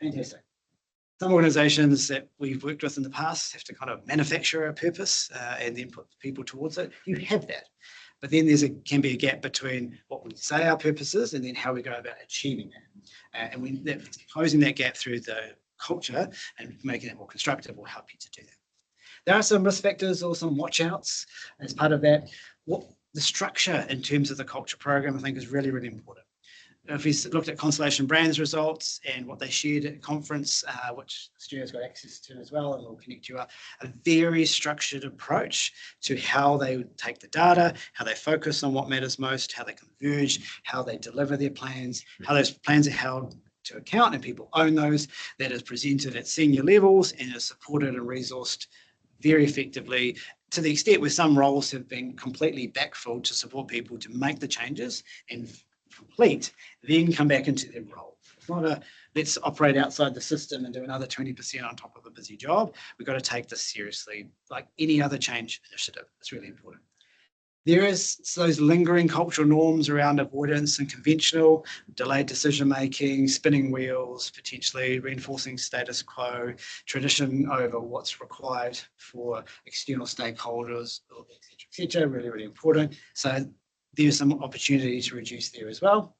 Fantastic. Some organisations that we've worked with in the past have to kind of manufacture a purpose and then put people towards it. You have that. But then can be a gap between what we say our purpose is and then how we go about achieving that. And closing that gap through the culture and making it more constructive will help you to do that. There are some risk factors or some watch outs as part of that. What the structure in terms of the culture program, I think, is really, really important. If we looked at Constellation Brands results and what they shared at conference, which Stuart's got access to as well, and we'll connect you up, a very structured approach to how they take the data, how they focus on what matters most, how they converge, how they deliver their plans, how those plans are held to account and people own those, that is presented at senior levels and is supported and resourced very effectively, to the extent where some roles have been completely backfilled to support people to make the changes and complete, then come back into their role. It's not a let's operate outside the system and do another 20% on top of a busy job. We've got to take this seriously, like any other change initiative. It's really important. There is those lingering cultural norms around avoidance and conventional, delayed decision-making, spinning wheels, potentially reinforcing status quo, tradition over what's required for external stakeholders, et cetera, really, really important. So there's some opportunity to reduce there as well.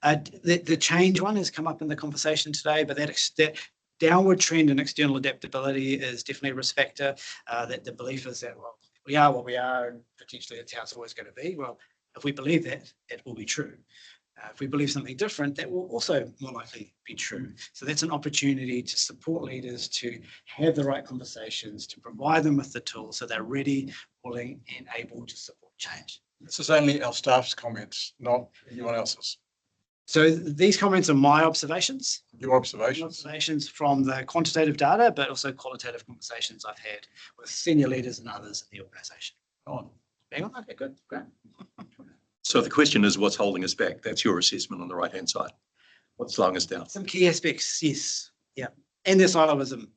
The change one has come up in the conversation today, but that downward trend in external adaptability is definitely a risk factor. That the belief is that, well, we are what we are and potentially it's how it's always going to be. Well, if we believe that, it will be true. If we believe something different, that will also more likely be true. So that's an opportunity to support leaders to have the right conversations, to provide them with the tools so they're ready, willing and able to support change. This is only our staff's comments, not anyone else's. So these comments are my observations. Your observations. Observations from the quantitative data, but also qualitative conversations I've had with senior leaders and others in the organisation. Hang on. Okay, good, great. So the question is, what's holding us back? That's your assessment on the right-hand side. What's slowing us down? Some key aspects, yes, yeah, and there's siloism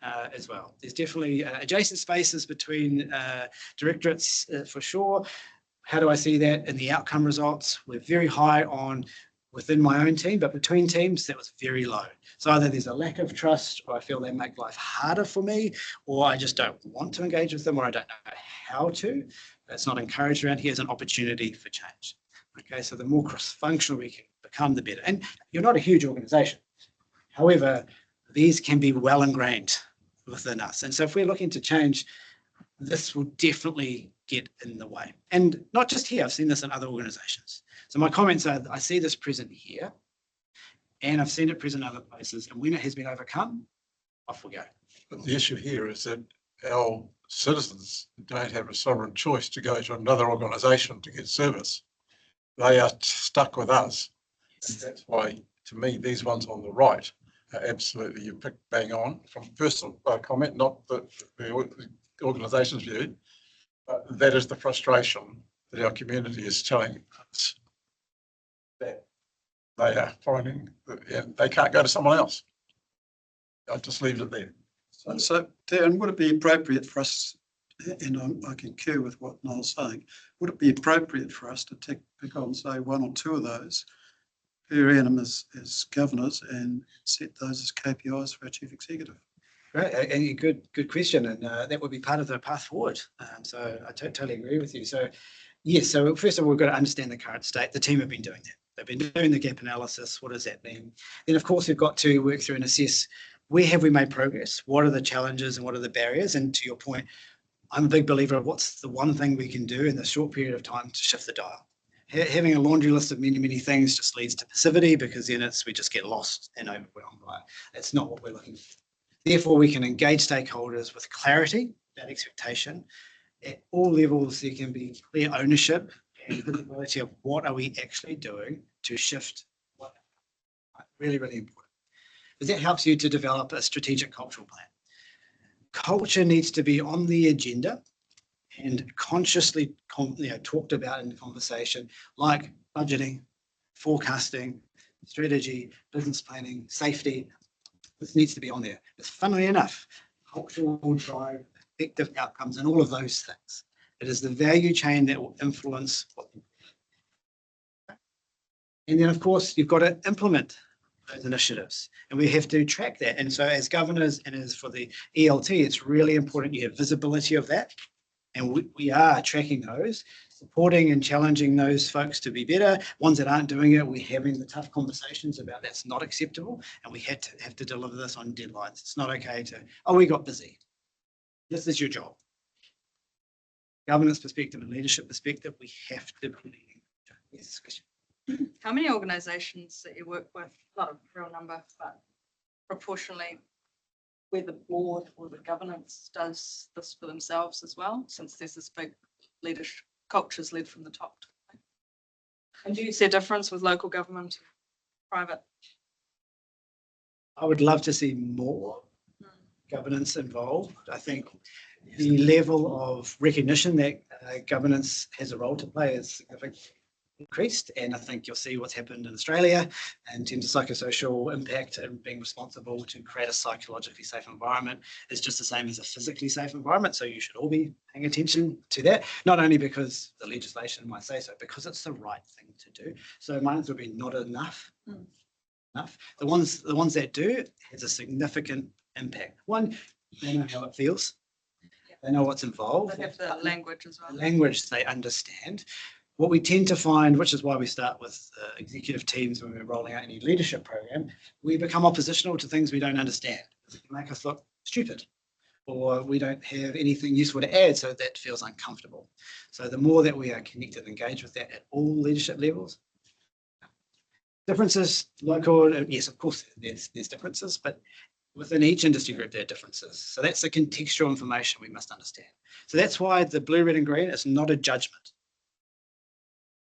as well. There's definitely adjacent spaces between directorates for sure. How do I see that in the outcome results? We're very high on within my own team, but between teams, that was very low. So either there's a lack of trust, or I feel they make life harder for me, or I just don't want to engage with them, or I don't know how to. That's not encouraged around here as an opportunity for change. Okay, so the more cross-functional we can become, the better. And you're not a huge organization. However, these can be well ingrained within us. And so if we're looking to change, this will definitely get in the way. And not just here, I've seen this in other organizations. So my comments are, I see this present here, and I've seen it present in other places. And when it has been overcome, off we go. But the issue here is that our citizens don't have a sovereign choice to go to another organisation to get service. They are stuck with us. And that's why, to me, these ones on the right are absolutely, you pick bang on from personal comment, not the organisation's view. But that is the frustration that our community is telling us, that they are finding that they can't go to someone else. I'll just leave it there. So Darren, would it be appropriate for us, and I concur with what Noel's saying, would it be appropriate for us to pick on, say, one or two of those per annum as governors and set those as KPIs for our chief executive? Right, and good question, and that would be part of the path forward. So I totally agree with you. So yes, so first of all, we've got to understand the current state. The team have been doing that. They've been doing the gap analysis. What does that mean? Then, of course, we've got to work through and assess where have we made progress? What are the challenges and what are the barriers? And to your point, I'm a big believer of what's the one thing we can do in the short period of time to shift the dial. Having a laundry list of many, many things just leads to passivity, because then we just get lost and overwhelmed by it. That's not what we're looking for. Therefore, we can engage stakeholders with clarity, that expectation. At all levels, there can be clear ownership and visibility of what are we actually doing to shift what. Really, really important. Because that helps you to develop a strategic cultural plan. Culture needs to be on the agenda and consciously talked about in the conversation, like budgeting, forecasting, strategy, business planning, safety. This needs to be on there. But funnily enough, culture will drive effective outcomes and all of those things. It is the value chain that will influence what. And then, of course, you've got to implement those initiatives, and we have to track that. And so as governors and as for the ELT, it's really important you have visibility of that. And we are tracking those, supporting and challenging those folks to be better. Ones that aren't doing it, we're having the tough conversations about that's not acceptable, and we have to deliver this on deadlines. It's not okay to, oh, we got busy. This is your job. Governance perspective and leadership perspective, we have to be leading. Yes, question. How many organisations that you work with, not a real number, but proportionally, where the board or the governance does this for themselves as well, since there's this big leadership, cultures led from the top? And do you see a difference with local government, private? I would love to see more governance involved. I think the level of recognition that governance has a role to play is significantly increased, and I think you'll see what's happened in Australia in terms of psychosocial impact and being responsible to create a psychologically safe environment is just the same as a physically safe environment. So you should all be paying attention to that, not only because the legislation might say so, because it's the right thing to do. So my answer would be not enough. Enough. The ones that do has a significant impact. One, they know how it feels. They know what's involved. They have the language as well. Language they understand. What we tend to find, which is why we start with executive teams when we're rolling out any leadership program, we become oppositional to things we don't understand. It can make us look stupid, or we don't have anything useful to add, so that feels uncomfortable. So the more that we are connected and engaged with that at all leadership levels. Differences, local, yes, of course, there's differences, but within each industry group, there are differences. So that's the contextual information we must understand. So that's why the blue, red, and green is not a judgment,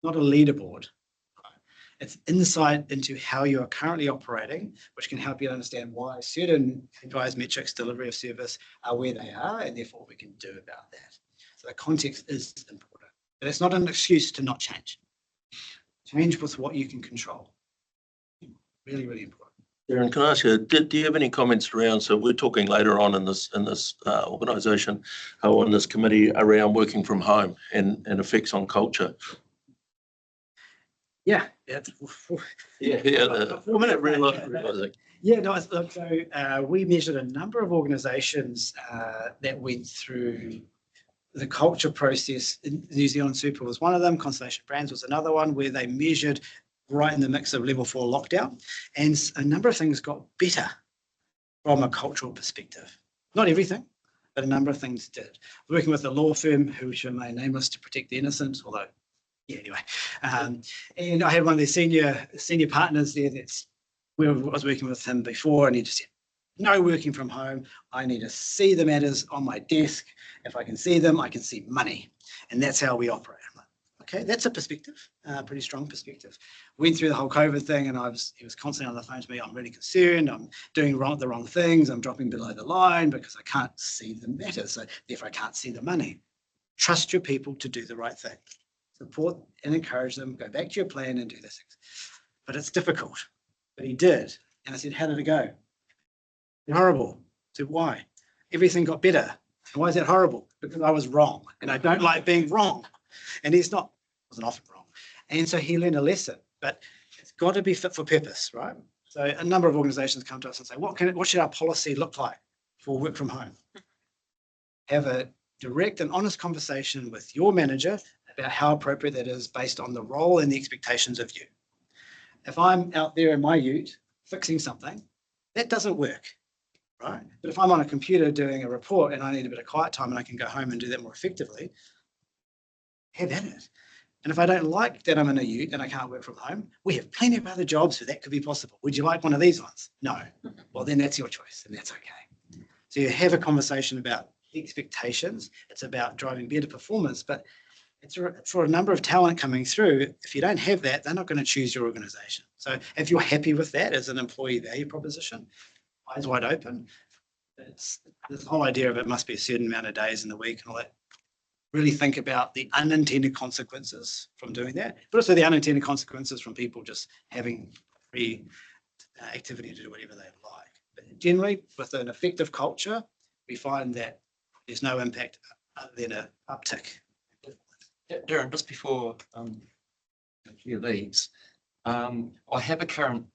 not a leaderboard. It's insight into how you are currently operating, which can help you understand why certain KPIs, metrics, delivery of service are where they are, and therefore what we can do about that. So the context is important, but it's not an excuse to not change. Change with what you can control. Really, really important. Darren, can I ask you, do you have any comments around, so we're talking later on in this organisation, on this committee, around working from home and effects on culture? Yeah. Yeah. 4 minute realising. Yeah, no, look, so we measured a number of organisations that went through the culture process. New Zealand Super was one of them, Constellation Brands was another one, where they measured right in the mix of level 4 lockdown, and a number of things got better from a cultural perspective. Not everything, but a number of things did. Working with a law firm who should remain nameless to protect the innocent, although, yeah, anyway. And I had one of their senior partners there I was working with him before, and he just said, no working from home. I need to see the matters on my desk. If I can see them, I can see money. And that's how we operate. Okay, that's a perspective, pretty strong perspective. Went through the whole COVID thing, and he was constantly on the phone to me. I'm really concerned. I'm doing the wrong things. I'm dropping below the line because I can't see the matter. So therefore I can't see the money. Trust your people to do the right thing. Support and encourage them. Go back to your plan and do this. But it's difficult. But he did. And I said, how did it go? Horrible. I said, why? Everything got better. Why is that horrible? Because I was wrong, and I don't like being wrong. And wasn't often wrong. And so he learned a lesson, but it's got to be fit for purpose, right? So a number of organizations come to us and say, what should our policy look like for work from home? Have a direct and honest conversation with your manager about how appropriate that is based on the role and the expectations of you. If I'm out there in my ute fixing something, that doesn't work, right? But if I'm on a computer doing a report and I need a bit of quiet time and I can go home and do that more effectively, have at it. And if I don't like that I'm in a ute and I can't work from home, we have plenty of other jobs where that could be possible. Would you like one of these ones? No. Well, then that's your choice, and that's okay. So you have a conversation about expectations. It's about driving better performance, but it's for a number of talent coming through. If you don't have that, they're not going to choose your organization. So if you're happy with that as an employee value proposition, eyes wide open. It's this whole idea of it must be a certain amount of days in the week and all that. Really think about the unintended consequences from doing that, but also the unintended consequences from people just having free activity to do whatever they like. But generally, with an effective culture, we find that there's no impact other than a uptick. Darren, just before Chair leaves, I have a current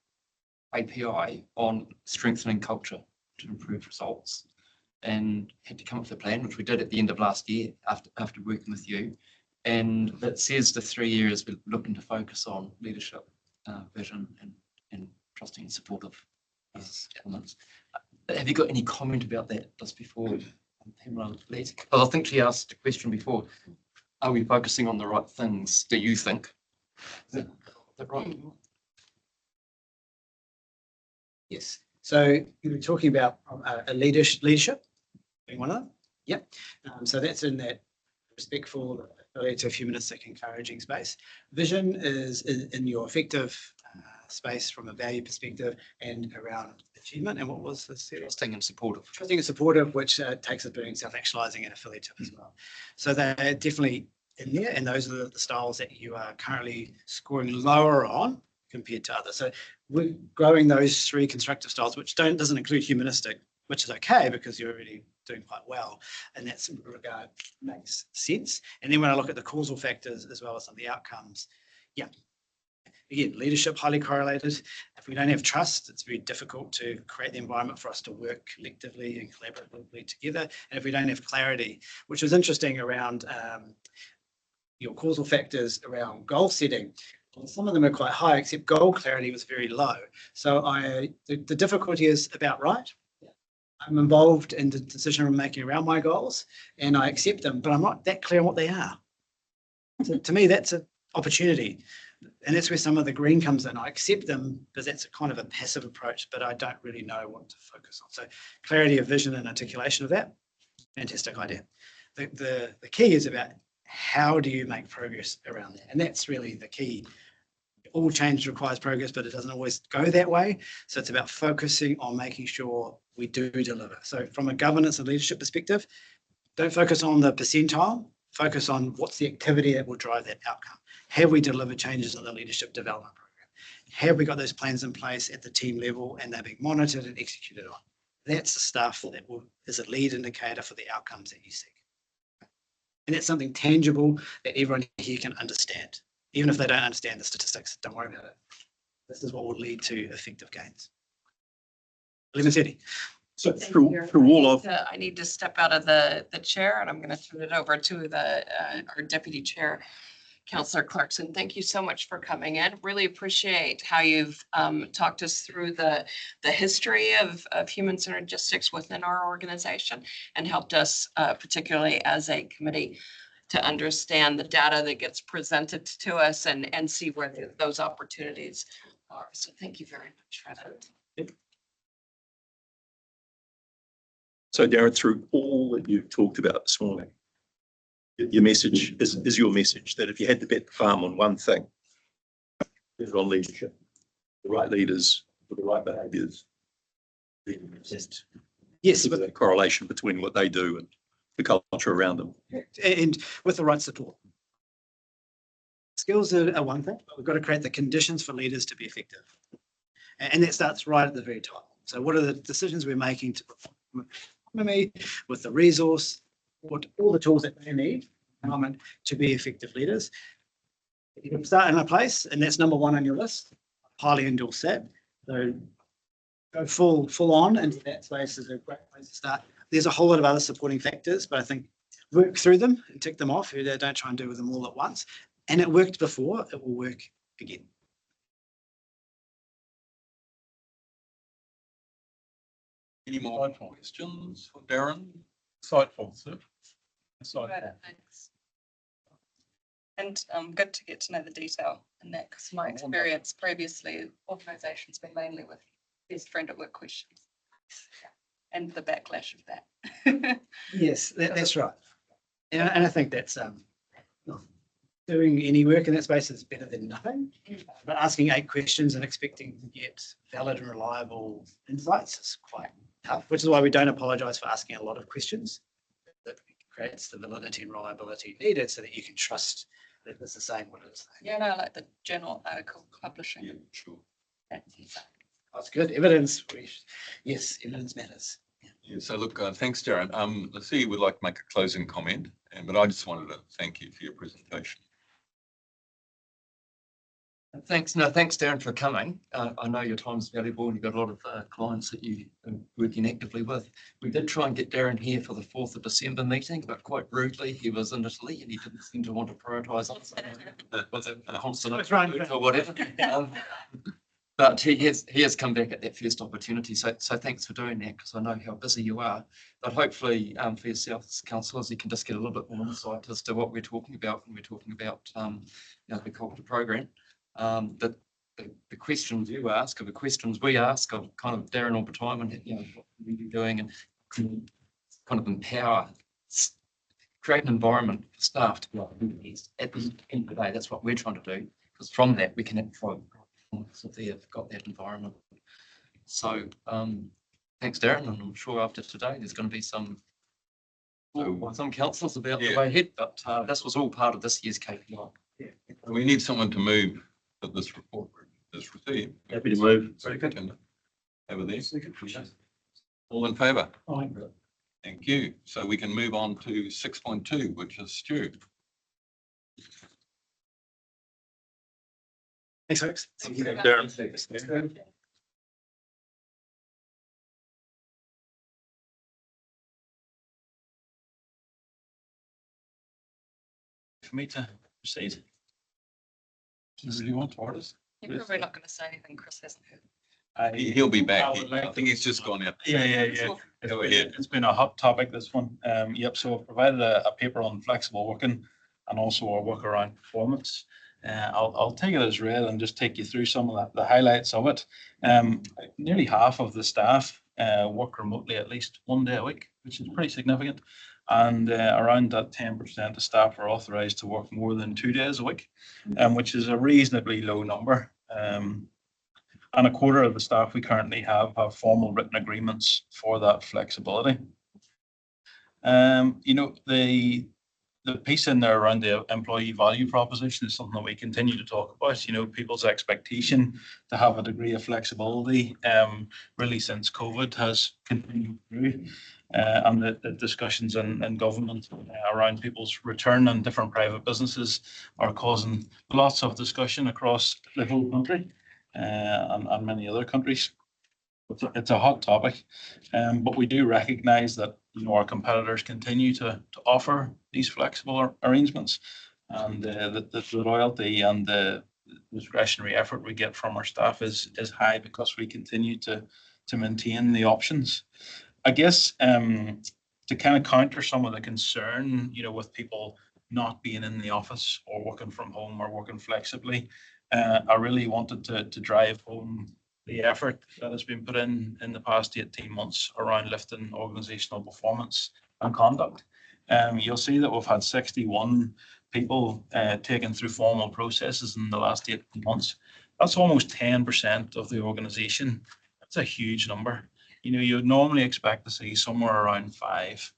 API on strengthening culture to improve results, and had to come up with a plan, which we did at the end of last year after working with you. And it says the 3 years we're looking to focus on leadership, vision, and trusting and supportive elements. Have you got any comment about that just before Pamela leaves? Because I think she asked a question before. Are we focusing on the right things, do you think? Is that right? Yes. So you were talking about a leadership being one of them. Yep. So that's in that respectful, relative, humanistic, encouraging space. Vision is in your effective space from a value perspective and around achievement. And what was the series? Trusting and supportive. Trusting and supportive, which takes us doing self-actualizing and affiliative as well. So they're definitely in there, and those are the styles that you are currently scoring lower on compared to others. So we're growing those 3 constructive styles, which doesn't include humanistic, which is okay because you're already doing quite well, and that's in regard makes sense. And then when I look at the causal factors as well as some of the outcomes, yeah. Again, leadership highly correlated. If we don't have trust, it's very difficult to create the environment for us to work collectively and collaboratively together. And if we don't have clarity, which was interesting around your causal factors around goal setting, some of them are quite high, except goal clarity was very low. So the difficulty is about right. I'm involved in the decision making around my goals, and I accept them, but I'm not that clear on what they are. So to me, that's an opportunity. And that's where some of the green comes in. I accept them because that's a kind of a passive approach, but I don't really know what to focus on. So clarity of vision and articulation of that, fantastic idea. The key is about how do you make progress around that? And that's really the key. All change requires progress, but it doesn't always go that way. So it's about focusing on making sure we do deliver. So from a governance and leadership perspective, don't focus on the percentile, focus on what's the activity that will drive that outcome. Have we delivered changes in the leadership development program? Have we got those plans in place at the team level and they're being monitored and executed on? That's the stuff that is a lead indicator for the outcomes that you seek. And that's something tangible that everyone here can understand. Even if they don't understand the statistics, don't worry about it. This is what will lead to effective gains. 11:30. So through all of, I need to step out of the chair, and I'm going to turn it over to our deputy chair, Councillor Clarkson. Thank you so much for coming in. Really appreciate how you've talked us through the history of human synergistics within our organization and helped us, particularly as a committee, to understand the data that gets presented to us and see where those opportunities are. So thank you very much for that. so Darren, through all that you've talked about this morning, your message is your message that if you had to bet the farm on one thing, it's on leadership, the right leaders with the right behaviours. Yes, There's a correlation between what they do and the culture around them. and with the right support. Skills are one thing, but we've got to create the conditions for leaders to be effective. And that starts right at the very top. So what are the decisions we're making to perform economy with the resource, what all the tools that they need to be effective leaders? You can start in a place, and that's number 1 on your list. Highly endorse that. So go full on into that space is a great place to start. There's a whole lot of other supporting factors, but I think work through them and tick them off. Don't try and do them all at once. And it worked before, it will work again. Any more questions for Darren? Insightful, sir. Insightful. Thanks. And good to get to know the detail in that, because my experience previously, organisations been mainly with best friend at work questions and the backlash of that. Yes, that's right. And I think that's doing any work in that space is better than nothing. But asking 8 questions and expecting to get valid and reliable insights is quite tough, which is why we don't apologise for asking a lot of questions. That creates the validity and reliability needed so that you can trust that this is saying what it's saying. Yeah, no, like the journal article publishing. Yeah, sure. That's insane. That's good. Evidence. Yes, evidence matters. Yeah. Yeah, so look, thanks, Darren. Let's see, we'd like to make a closing comment, but I just wanted to thank you for your presentation. Thanks. No, thanks, Darren, for coming. I know your time's valuable and you've got a lot of clients that you are working actively with. We did try and get Darren here for the 4th of December meeting, but quite rudely, he was in Italy and he didn't seem to want to prioritise us with a consonant or whatever. But he has come back at that first opportunity. So thanks for doing that, because I know how busy you are. But hopefully for yourself as councillors, you can just get a little bit more insight as to what we're talking about when we're talking about the culture program. The questions you ask are the questions we ask of kind of Darren all the time, and what we're doing, and kind of empower, create an environment for staff to be able to do this. At the end of the day, that's what we're trying to do, because from that we can improve if they've got that environment. So thanks, Darren, and I'm sure after today there's going to be some councils about the way ahead, but this was all part of this year's KPI. We need someone to move that this report is received. Happy to move. Second. Over there. All in favour? Thank you. So we can move on to 6.2, which is Stu. Thanks, folks. Thank you, Darren. For me to proceed. Do you really want to artist? You're probably not going to say anything Chris hasn't heard. He'll be back. I would like I think he's just gone out. Yeah. Go ahead. It's been a hot topic, this one. Yep, so I've provided a paper on flexible working and also our work around performance. I'll take it as read and just take you through some of the highlights of it. Nearly half of the staff work remotely at least 1 day a week, which is pretty significant. And around that 10% of staff are authorised to work more than 2 days a week, which is a reasonably low number. And a quarter of the staff we currently have formal written agreements for that flexibility. The piece in there around the employee value proposition is something that we continue to talk about. People's expectation to have a degree of flexibility really since COVID has continued through. And the discussions in government around people's return and different private businesses are causing lots of discussion across the whole country and many other countries. It's a hot topic, but we do recognise that our competitors continue to offer these flexible arrangements, and the loyalty and the discretionary effort we get from our staff is high because we continue to maintain the options. I guess to kind of counter some of the concern, with people not being in the office or working from home or working flexibly, I really wanted to drive home the effort that has been put in the past 18 months around lifting organisational performance and conduct. You'll see that we've had 61 people taken through formal processes in the last 18 months. That's almost 10% of the organisation. That's a huge number. You'd normally expect to see somewhere around 5.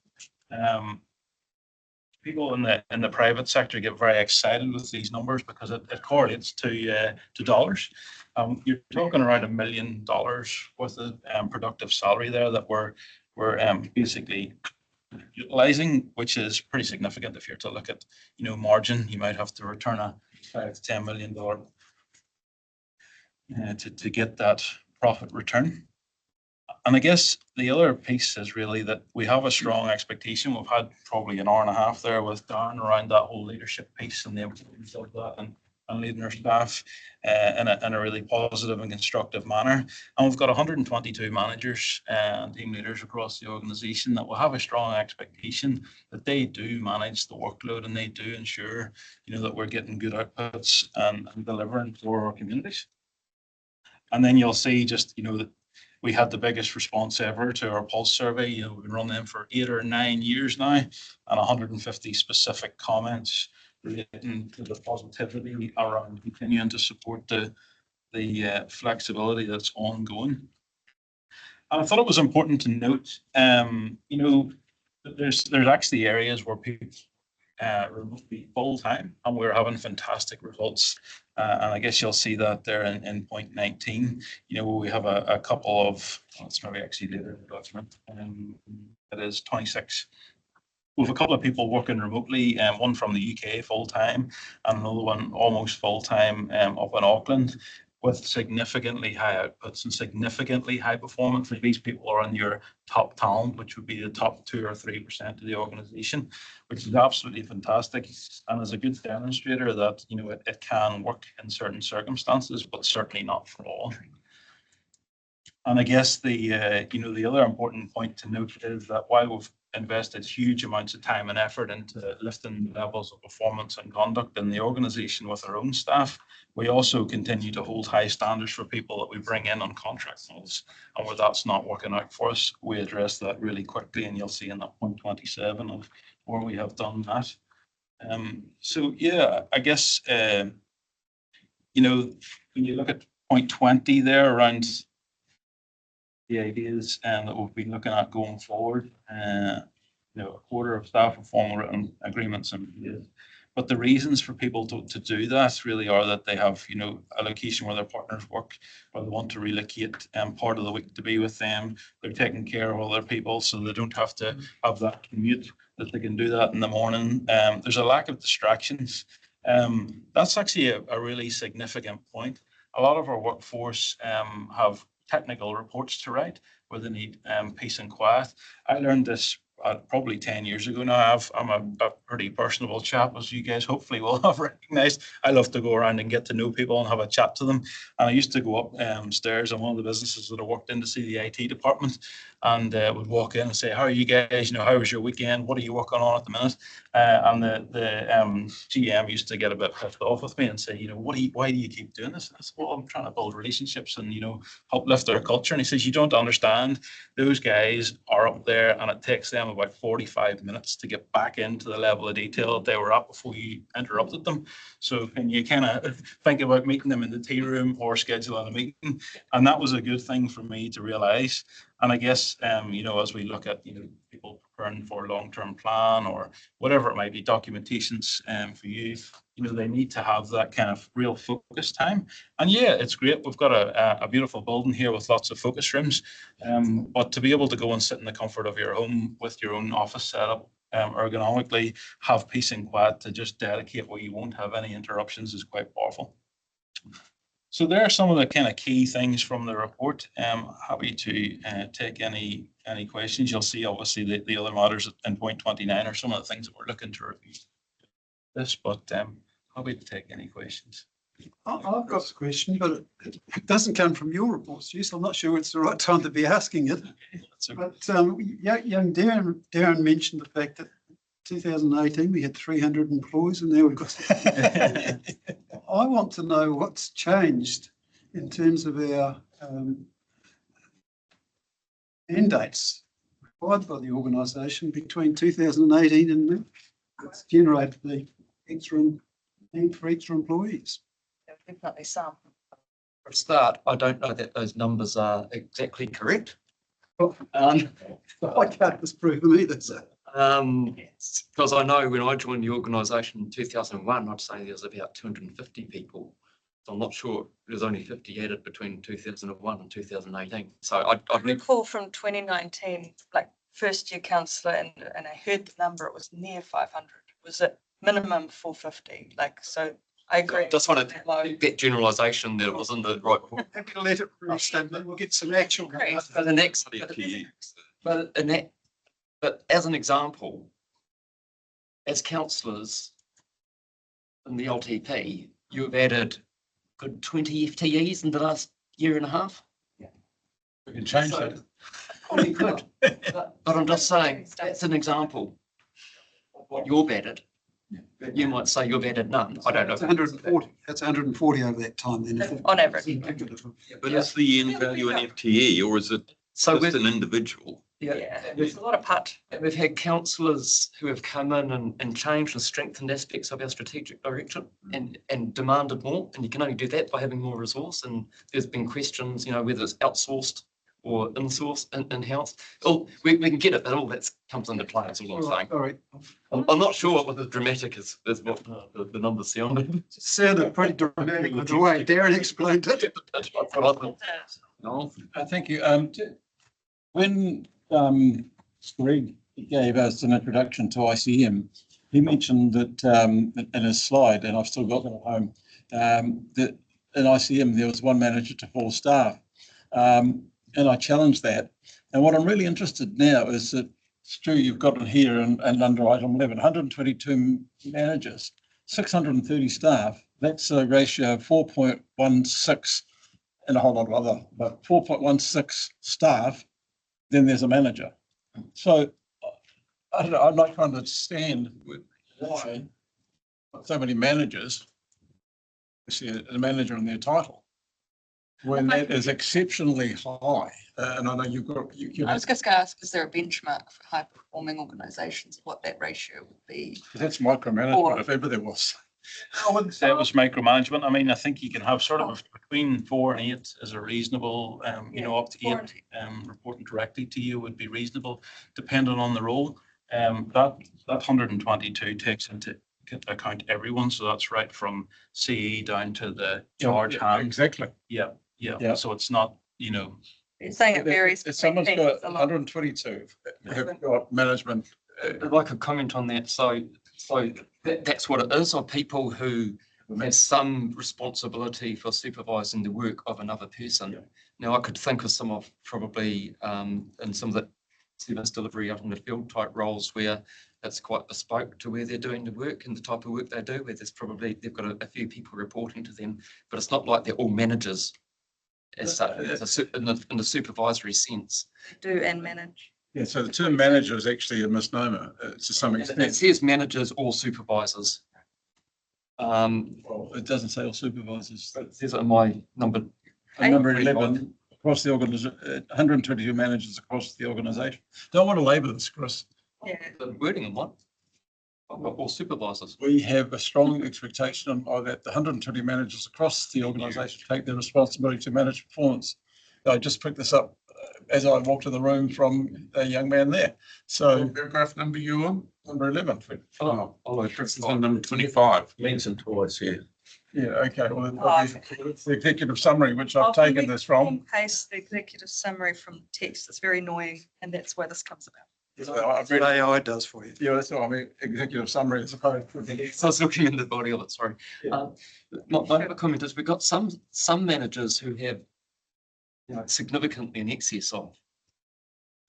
People in the private sector get very excited with these numbers because it correlates to dollars. You're talking around $1 million worth of productive salary there that we're basically utilising, which is pretty significant. If you're to look at margin, you might have to return a $5 to $10 million to get that profit return. And I guess the other piece is really that we have a strong expectation. We've had probably an hour and a half there with Darren around that whole leadership piece and the importance of that and leading our staff in a really positive and constructive manner. And we've got 122 managers and team leaders across the organisation that will have a strong expectation that they do manage the workload and they do ensure, that we're getting good outputs and delivering for our communities. And then you'll see just, that we had the biggest response ever to our pulse survey. We've been running them for 8 or 9 years now, and 150 specific comments relating to the positivity around continuing to support the flexibility that's ongoing. And I thought it was important to note, there's actually areas where people remotely full-time, and we're having fantastic results. And I guess you'll see that there in point 19. You know, we have a couple of, it's maybe actually later in the document, it is 26. We have a couple of people working remotely, one from the UK full-time and another one almost full-time up in Auckland, with significantly high outputs and significantly high performance. These people are in your top talent, which would be the top 2 or 3% of the organisation, which is absolutely fantastic, and is a good demonstrator that, you know, it can work in certain circumstances, but certainly not for all. And I guess the you know, the other important point to note is that while we've invested huge amounts of time and effort into lifting levels of performance and conduct in the organisation with our own staff, we also continue to hold high standards for people that we bring in on contract models. And where that's not working out for us, we address that really quickly, and you'll see in that point 27 of where we have done that. So yeah, I guess you know, when you look at point 20 there around the ideas that we've been looking at going forward, you know, a quarter of staff have formal written agreements and but the reasons for people to do that really are that they have, you know, a location where their partners work, or they want to relocate part of the week to be with them. They're taking care of other people, so they don't have to have that commute, that they can do that in the morning. There's a lack of distractions. That's actually a really significant point. A lot of our workforce have technical reports to write where they need peace and quiet. I learned this probably 10 years ago now. I'm a pretty personable chap, as you guys hopefully will have recognized. I love to go around and get to know people and have a chat to them. And I used to go up stairs in one of the businesses that I worked in to see the IT department, and would walk in and say, how are you guys? You know, how was your weekend? What are you working on at the minute? And the GM used to get a bit pissed off with me and say, you know, why do you keep doing this? And I said, well, I'm trying to build relationships and, you know, uplift their culture. And he says, you don't understand. Those guys are up there, and it takes them about 45 minutes to get back into the level of detail that they were at before you interrupted them. So can you kind of think about meeting them in the tea room or scheduling a meeting? And that was a good thing for me to realize. And I guess, you know, as we look at, you know, people preparing for a long-term plan or whatever it might be, documentations for you, you know, they need to have that kind of real focus time. And yeah, it's great. We've got a beautiful building here with lots of focus rooms, but to be able to go and sit in the comfort of your home with your own office setup, ergonomically, have peace and quiet to just dedicate where you won't have any interruptions is quite powerful. So there are some of the kind of key things from the report. Happy to take any questions. You'll see obviously the other matters in point 29 are some of the things that we're looking to review this, but happy to take any questions. I've got a question, but it doesn't come from your reports, so I'm not sure it's the right time to be asking it. But young Darren mentioned the fact that 2018 we had 300 employees, and now we've got. I want to know what's changed in terms of our mandates required by the organisation between 2018 and now. It's generated the extra need for extra employees. Definitely some. For a start, I don't know that those numbers are exactly correct. I can't disprove them either. So. Because I know when I joined the organisation in 2001, I'd say there was about 250 people. So I'm not sure there's only 50 added between 2001 and 2018. So I recall from 2019, like first year councillor, and I heard the number, it was near 500. Was it minimum 450? Like, so I agree. Just want to make that generalisation that it was in the right. Happy to let it rest, and we'll get some actual. But the next, but as an example, as councillors in the LTP, you've added good 20 FTEs in the last year and a half. Yeah, we can change that. You could, but I'm just saying that's an example of what you've added. You might say you've added none. I don't know. It's 140. That's 140 over that time. Then, on average. But is the end value an FTE, or is it just an individual? Yeah, there's a lot of part. We've had councillors who have come in and changed and strengthened aspects of our strategic direction and demanded more. And you can only do that by having more resource. And there's been questions, you know, whether it's outsourced or in-source, in-house. Oh, we can get it, but all that comes into play, is all I'm saying. All right. I'm not sure what the dramatic is what the numbers sound. Sounded pretty dramatic with the way Darren explained it. That's what I thought. No, Thank you. When Greg gave us an introduction to ICM, he mentioned that in his slide, and I've still got them at home, that in ICM there was one manager to 4 staff. And I challenged that. And what I'm really interested now is that, Stu, you've got it here and under item 11, 122 managers, 630 staff. That's a ratio of 4.16 and a whole lot of other, but 4.16 staff, then there's a manager. So I don't know, I'd like to understand why so many managers see a manager in their title when that is exceptionally high. And I know you've got, I was just going to ask, is there a benchmark for high performing organisations, what that ratio would be? that's micromanagement if ever there was. I wouldn't say it was micromanagement. I mean, I think you can have sort of between 4 and 8 as a reasonable, you know, up to 4 8 reporting directly to you would be reasonable, depending on the role. That 122 takes into account everyone, so that's right from CE down to the charge hand. Exactly. Yeah. Yeah. So it's not, you know, You're saying it varies. If someone's got a lot. 122, have got management. I'd like a comment on that. So that's what it is, are people who have some responsibility for supervising the work of another person. Yeah. Now, I could think of some of probably in some of the service delivery out in the field type roles where it's quite bespoke to where they're doing the work and the type of work they do, where there's probably, they've got a few people reporting to them, but it's not like they're all managers as such, in the supervisory sense. Do and manage. Yeah, so the term manager is actually a misnomer to some It extent. says managers or supervisors. Well, it doesn't say all supervisors. It says it in my number. Number 11, across the organisation, 122 managers across the organisation. Don't want to labour this, Chris. Yeah. The wording in one. Or supervisors. We have a strong expectation that the 120 managers across the organisation take their responsibility to manage performance. I just picked this up as I walked in the room from a young man there. So Paragraph number you on? number 11. Oh, This is on number 25. Mentioned twice, yeah. Yeah, okay. Well, it's the executive summary, which I've Often taken we this from. Paste the executive summary from the text. It's very annoying, and that's where this comes about. I've That's read, what AI does for you. yeah, that's what I mean, executive summary as opposed to. So I was looking in the body of it, sorry. My other comment is we've got some managers who have, you know, significantly in excess of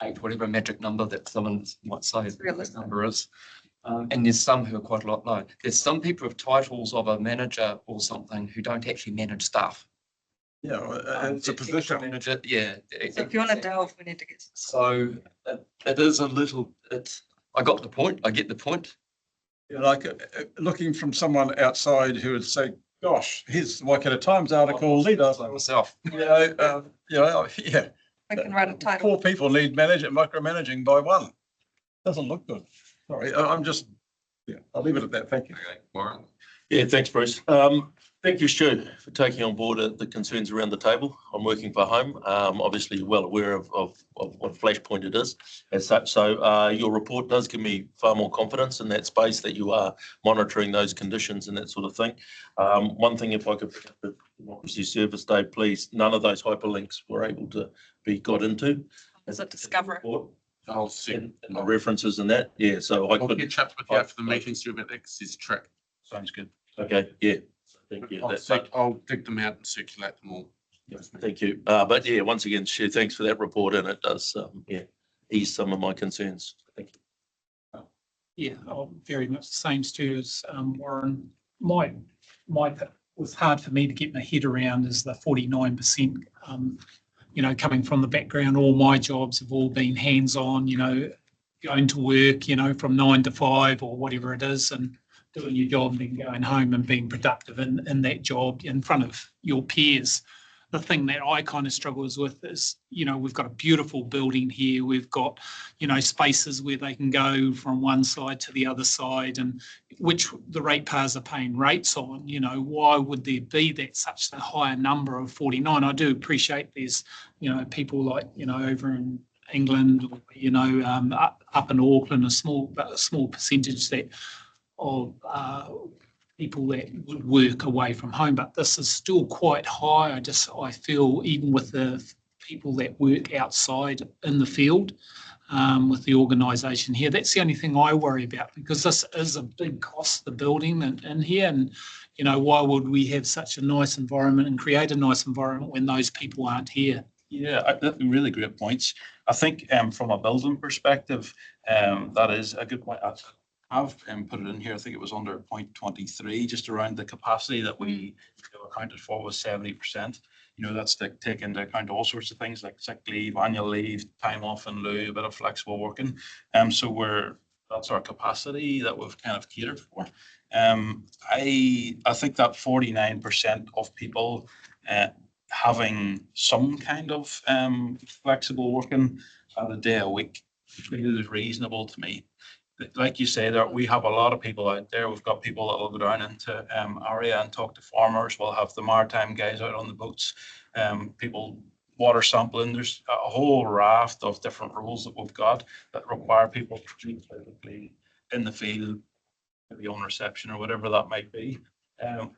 8, whatever magic number that someone might say that realistic. number is. And there's some who are quite a lot low. There's some people with titles of a manager or something who don't actually manage staff. Yeah, it's a position. Manager, yeah. So if you want to delve, we need to get. So it is a little, I got the point, I get the point. Yeah, like looking from someone outside who would say, gosh, here's like at a Times article, leader. Myself. Yeah. We can write a title. 4 people need micromanaging by 1. Doesn't look good. Sorry, I'm just, yeah, I'll leave it at that. Thank you. Okay, Warren. Yeah, thanks, Bruce. Thank you, Stu, for taking on board the concerns around the table on working for home. Obviously, you're well aware of what Flashpoint it is as such. So your report does give me far more confidence in that space that you are monitoring those conditions and that sort of thing. One thing, if I could, Democracy Service Day, please, none of those hyperlinks were able to be got into. Is it Discover? I'll see. And the references and that, yeah, so I I'll could, catch up with you after the meeting, see about X's track. sounds good. okay, yeah. Thank you. I'll dig them out and circulate them all. Thank you. But yeah, once again, Stu, thanks for that report, and it does, ease some of my concerns. Thank you. Yeah, very much the same Stu as Warren. My was hard for me to get my head around is the 49%. You know, coming from the background, all my jobs have all been hands-on. You know, going to work, you know, from 9 to 5 or whatever it is, and doing your job and then going home and being productive in that job in front of your peers. the thing that I kind of struggles with is, we've got a beautiful building here. We've got, spaces where they can go from one side to the other side, and which the ratepayers are paying rates on. Why would there be that such a higher number of 49? I do appreciate there's, people like, over in England, up in Auckland, a small percentage that of people that would work away from home, but this is still quite high. I feel even with the people that work outside in the field with the organisation here, that's the only thing I worry about, because this is a big cost, the building in here, and why would we have such a nice environment and create a nice environment when those people aren't here? Yeah, really great points. I think from a building perspective, that is a good point. I've put it in here. I think it was under point 23, just around the capacity that we accounted for was 70%. That's to take into account all sorts of things like sick leave, annual leave, time off in lieu, a bit of flexible working. So that's our capacity that we've kind of catered for. I think that 49% of people having some kind of flexible working at a day a week is reasonable to me. Like you say, there we have a lot of people out there. We've got people that will go down into area and talk to farmers. We'll have the maritime guys out on the boats, people water sampling. There's a whole raft of different roles that we've got that require people to be physically in the field, maybe on reception or whatever that might be.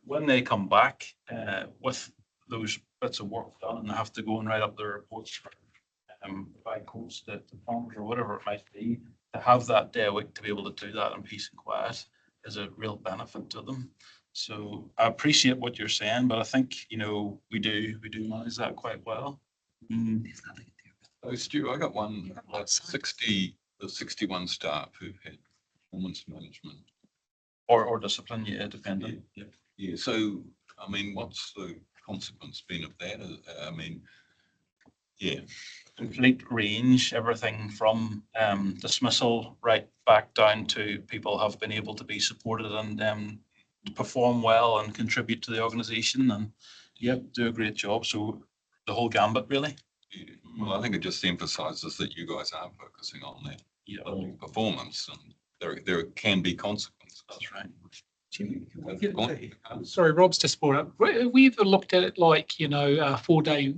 When they come back with those bits of work done and they have to go and write up their reports by quotes to farmers or whatever it might be, to have that day a week to be able to do that in peace and quiet is a real benefit to them. So I appreciate what you're saying, but I think we do manage that quite well. Oh, Stu, I got one, like 61 staff who've had performance management. Or discipline, yeah, depending. Yeah, so, I mean, what's the consequence been of that? I mean, yeah. Complete range, everything from dismissal right back down to people have been able to be supported and perform well and contribute to the organisation and do a great job. So the whole gambit, really. Yeah. Well, I think it just emphasises that you guys are focusing on that performance, and there can be consequences. That's right. Sorry, Rob's just brought up. Have we ever looked at it like, a 4-day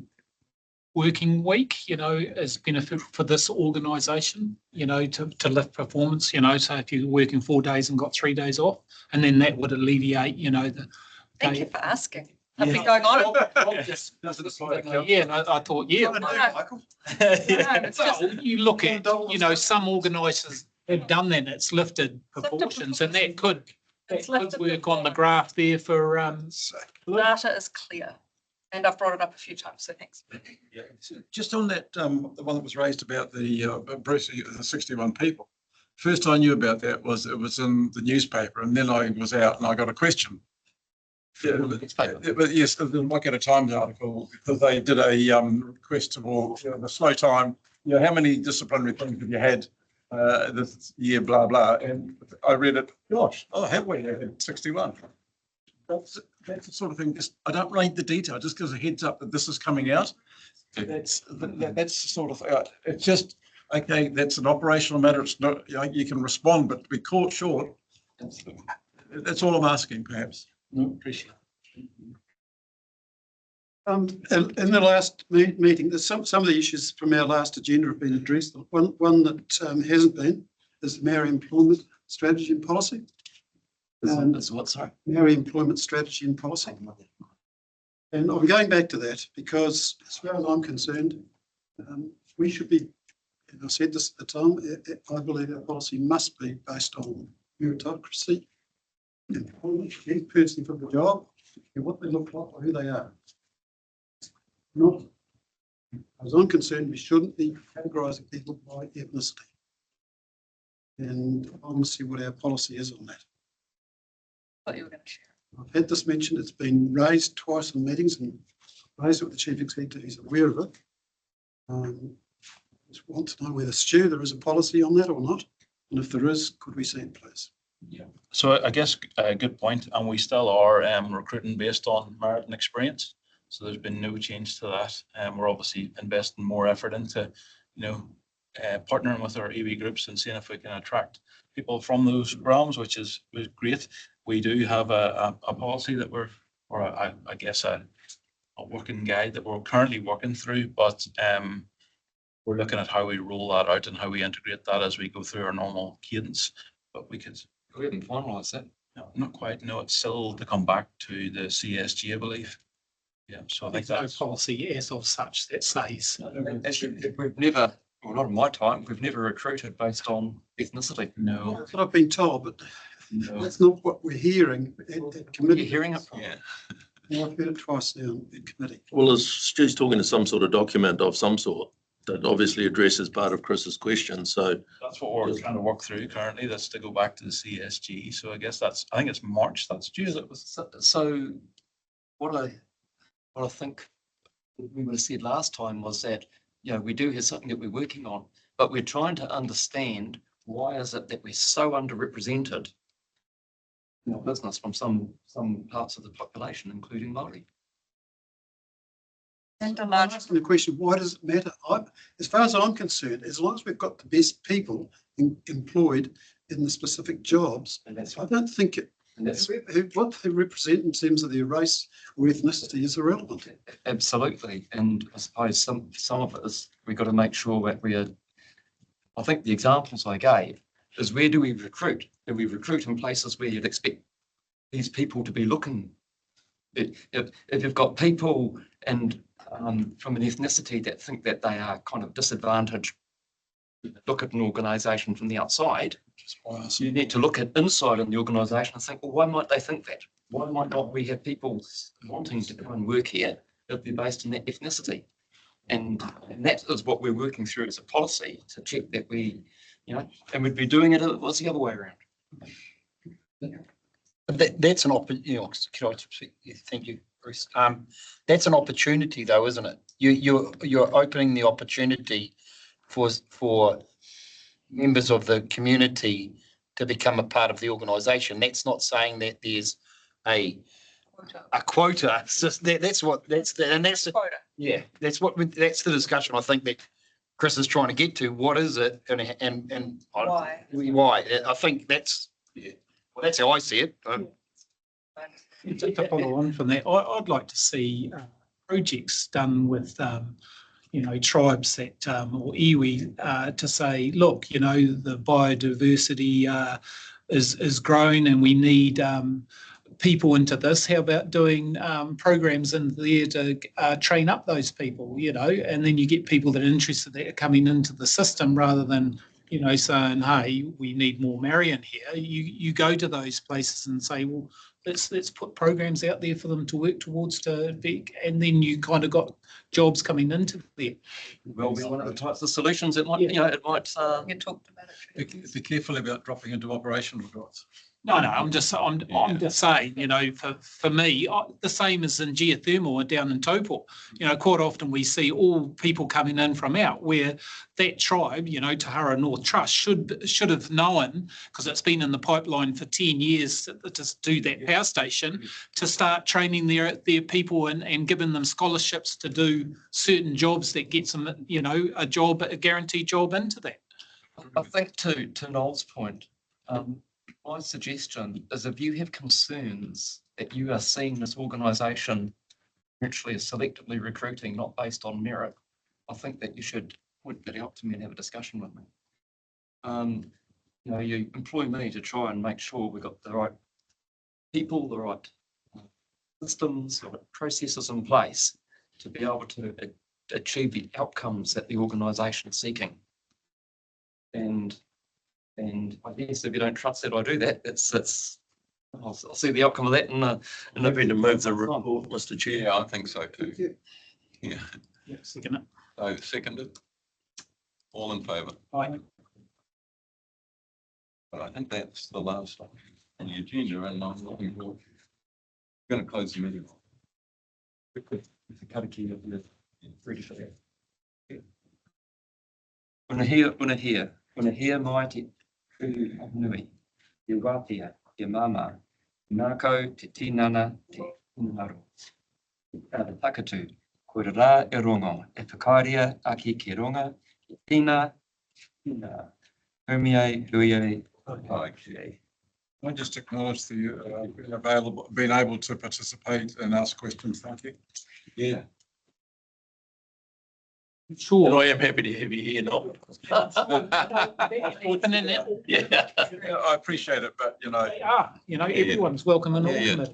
working week, as benefit for this organisation, to lift performance, so if you're working 4 days and got 3 days off, and then that would alleviate, Thank you for asking. I've been going on. I thought, It's just, you look at, some organisations have done that, it's lifted proportions, and that could work on the graph there for, data is clear. And I've brought it up a few times, so thanks. Yeah. Just on that, the one that was raised about the 61 people. First I knew about that was it was in the newspaper, and then I was out and I got a question. Yeah, but yes, like at a Times article, because they did a request of the slow time. How many disciplinary things have you had this year? Blah blah. And I read it. Gosh, have we had 61? That's the sort of thing. I don't read the detail. Just gives a heads up that this is coming out. That's the sort of. It's just okay. That's an operational matter. It's not. You can respond, but to be caught short. That's all I'm asking, perhaps. No, appreciate it. In the last meeting, there's some of the issues from our last agenda have been addressed. One that hasn't been is Maori employment strategy and policy. Is what, sorry? Maori employment strategy and policy. And I'm going back to that because, as far as I'm concerned, we should be, and I said this at the time, I believe our policy must be based on meritocracy, employment, each person for the job, and what they look like or who they are. Not, as I'm concerned, we shouldn't be categorising people by ethnicity. And I want to see what our policy is on that. What you were going to share. I've had this mentioned, it's been raised twice in meetings and raised with the chief executive, he's aware of it. Just want to know whether, Stu, there is a policy on that or not, and if there is, could we see it, please? Yeah. So I guess a good point, and we still are recruiting based on merit and experience. So there's been no change to that. We're obviously investing more effort into, partnering with our EB groups and seeing if we can attract people from those realms, which is great. We do have a policy that I guess a working guide that we're currently working through, but we're looking at how we roll that out and how we integrate that as we go through our normal cadence. But we haven't finalised that. No, not quite. No, it's still to come back to the CSG, I believe. Yeah, so I think There's no that's policy as of such that says. Actually, we've never, well, not in my time, we've never recruited based on ethnicity. no. That's what I've been told, but No. that's not what we're hearing at You're committee. hearing it from. Yeah. I've heard it twice now in committee. Well, as Stu's talking to some sort of document of some sort that obviously addresses part of Chris's question. So That's what we're trying to work through currently. That's to go back to the CSG. So I guess I think it's March that's due. So what I think we would have said last time was that, we do have something that we're working on, but we're trying to understand why is it that we're so underrepresented in our business from some parts of the population, including Māori. And a I'm large, asking the question, why does it matter? As far as I'm concerned, as long as we've got the best people employed in the specific jobs, And that's I don't think what they represent in terms of their race or ethnicity is irrelevant. Absolutely. And I suppose some of it is we've got to make sure that I think the examples I gave is where do we recruit? Do we recruit in places where you'd expect these people to be looking? If you've got people and from an ethnicity that think that they are kind of disadvantaged, look at an organisation from the outside, you need to look at inside in the organisation and think, well, why might they think that? Why might not we have people wanting to come and work here if they're based in that ethnicity? And that is what we're working through as a policy to check that and we'd be doing it if it was the other way around. But that's an thank you, Bruce. That's an opportunity though, isn't it? You're opening the opportunity for members of the community to become a part of the organisation. That's not saying that there's a quota. It's just that's the quota. yeah. That's the discussion I think that Chris is trying to get to. What is it and Why? Why? I think that's how I see it. Just to follow on from that, I'd like to see projects done with, tribes that, or iwi, to say, look, the biodiversity is growing and we need people into this. How about doing programs in there to train up those people, and then you get people that are interested that are coming into the system rather than, saying, hey, we need more Marion here. You go to those places and say, well, let's put programs out there for them to work towards and then you kind of got jobs coming into there. Well, be one of the types of solutions it might, You talked about it. Be careful about dropping into operational jobs. No, I'm just saying, for me, the same as in geothermal down in Taupo. Quite often we see all people coming in from out where that tribe, Tahara North Trust should have known, because it's been in the pipeline for 10 years to do that power station, to start training their people and giving them scholarships to do certain jobs that gets them, a guaranteed job into that. I think to Noel's point, my suggestion is if you have concerns that you are seeing this organisation actually is selectively recruiting, not based on merit, I think that you should point that out to me and have a discussion with me. You employ me to try and make sure we've got the right people, the right systems, the right processes in place to be able to achieve the outcomes that the organisation is seeking. And I guess if you don't trust that I do that, I'll see the outcome of that in happy to move the report, Mr. Chair. Yeah, I think so too. Yeah. Second it. So seconded. All in favour? Aye. But I think that's the last on the agenda, and I'm looking forward. Going to close the meeting. the Karakia of the British. When mai te ku nui, te wāpea, te mama, nākau te tinana te inaro. Takatu, ko te rā e rongo, e whakaaria aki ki runga, tina, tina, humiai, huiai, ai. I just acknowledge the being able to participate and ask questions. Thank you. Yeah. And Sure. I am happy to have you here, not. Yeah. I appreciate it, but They are, everyone's welcome in all Yeah, yeah. of it.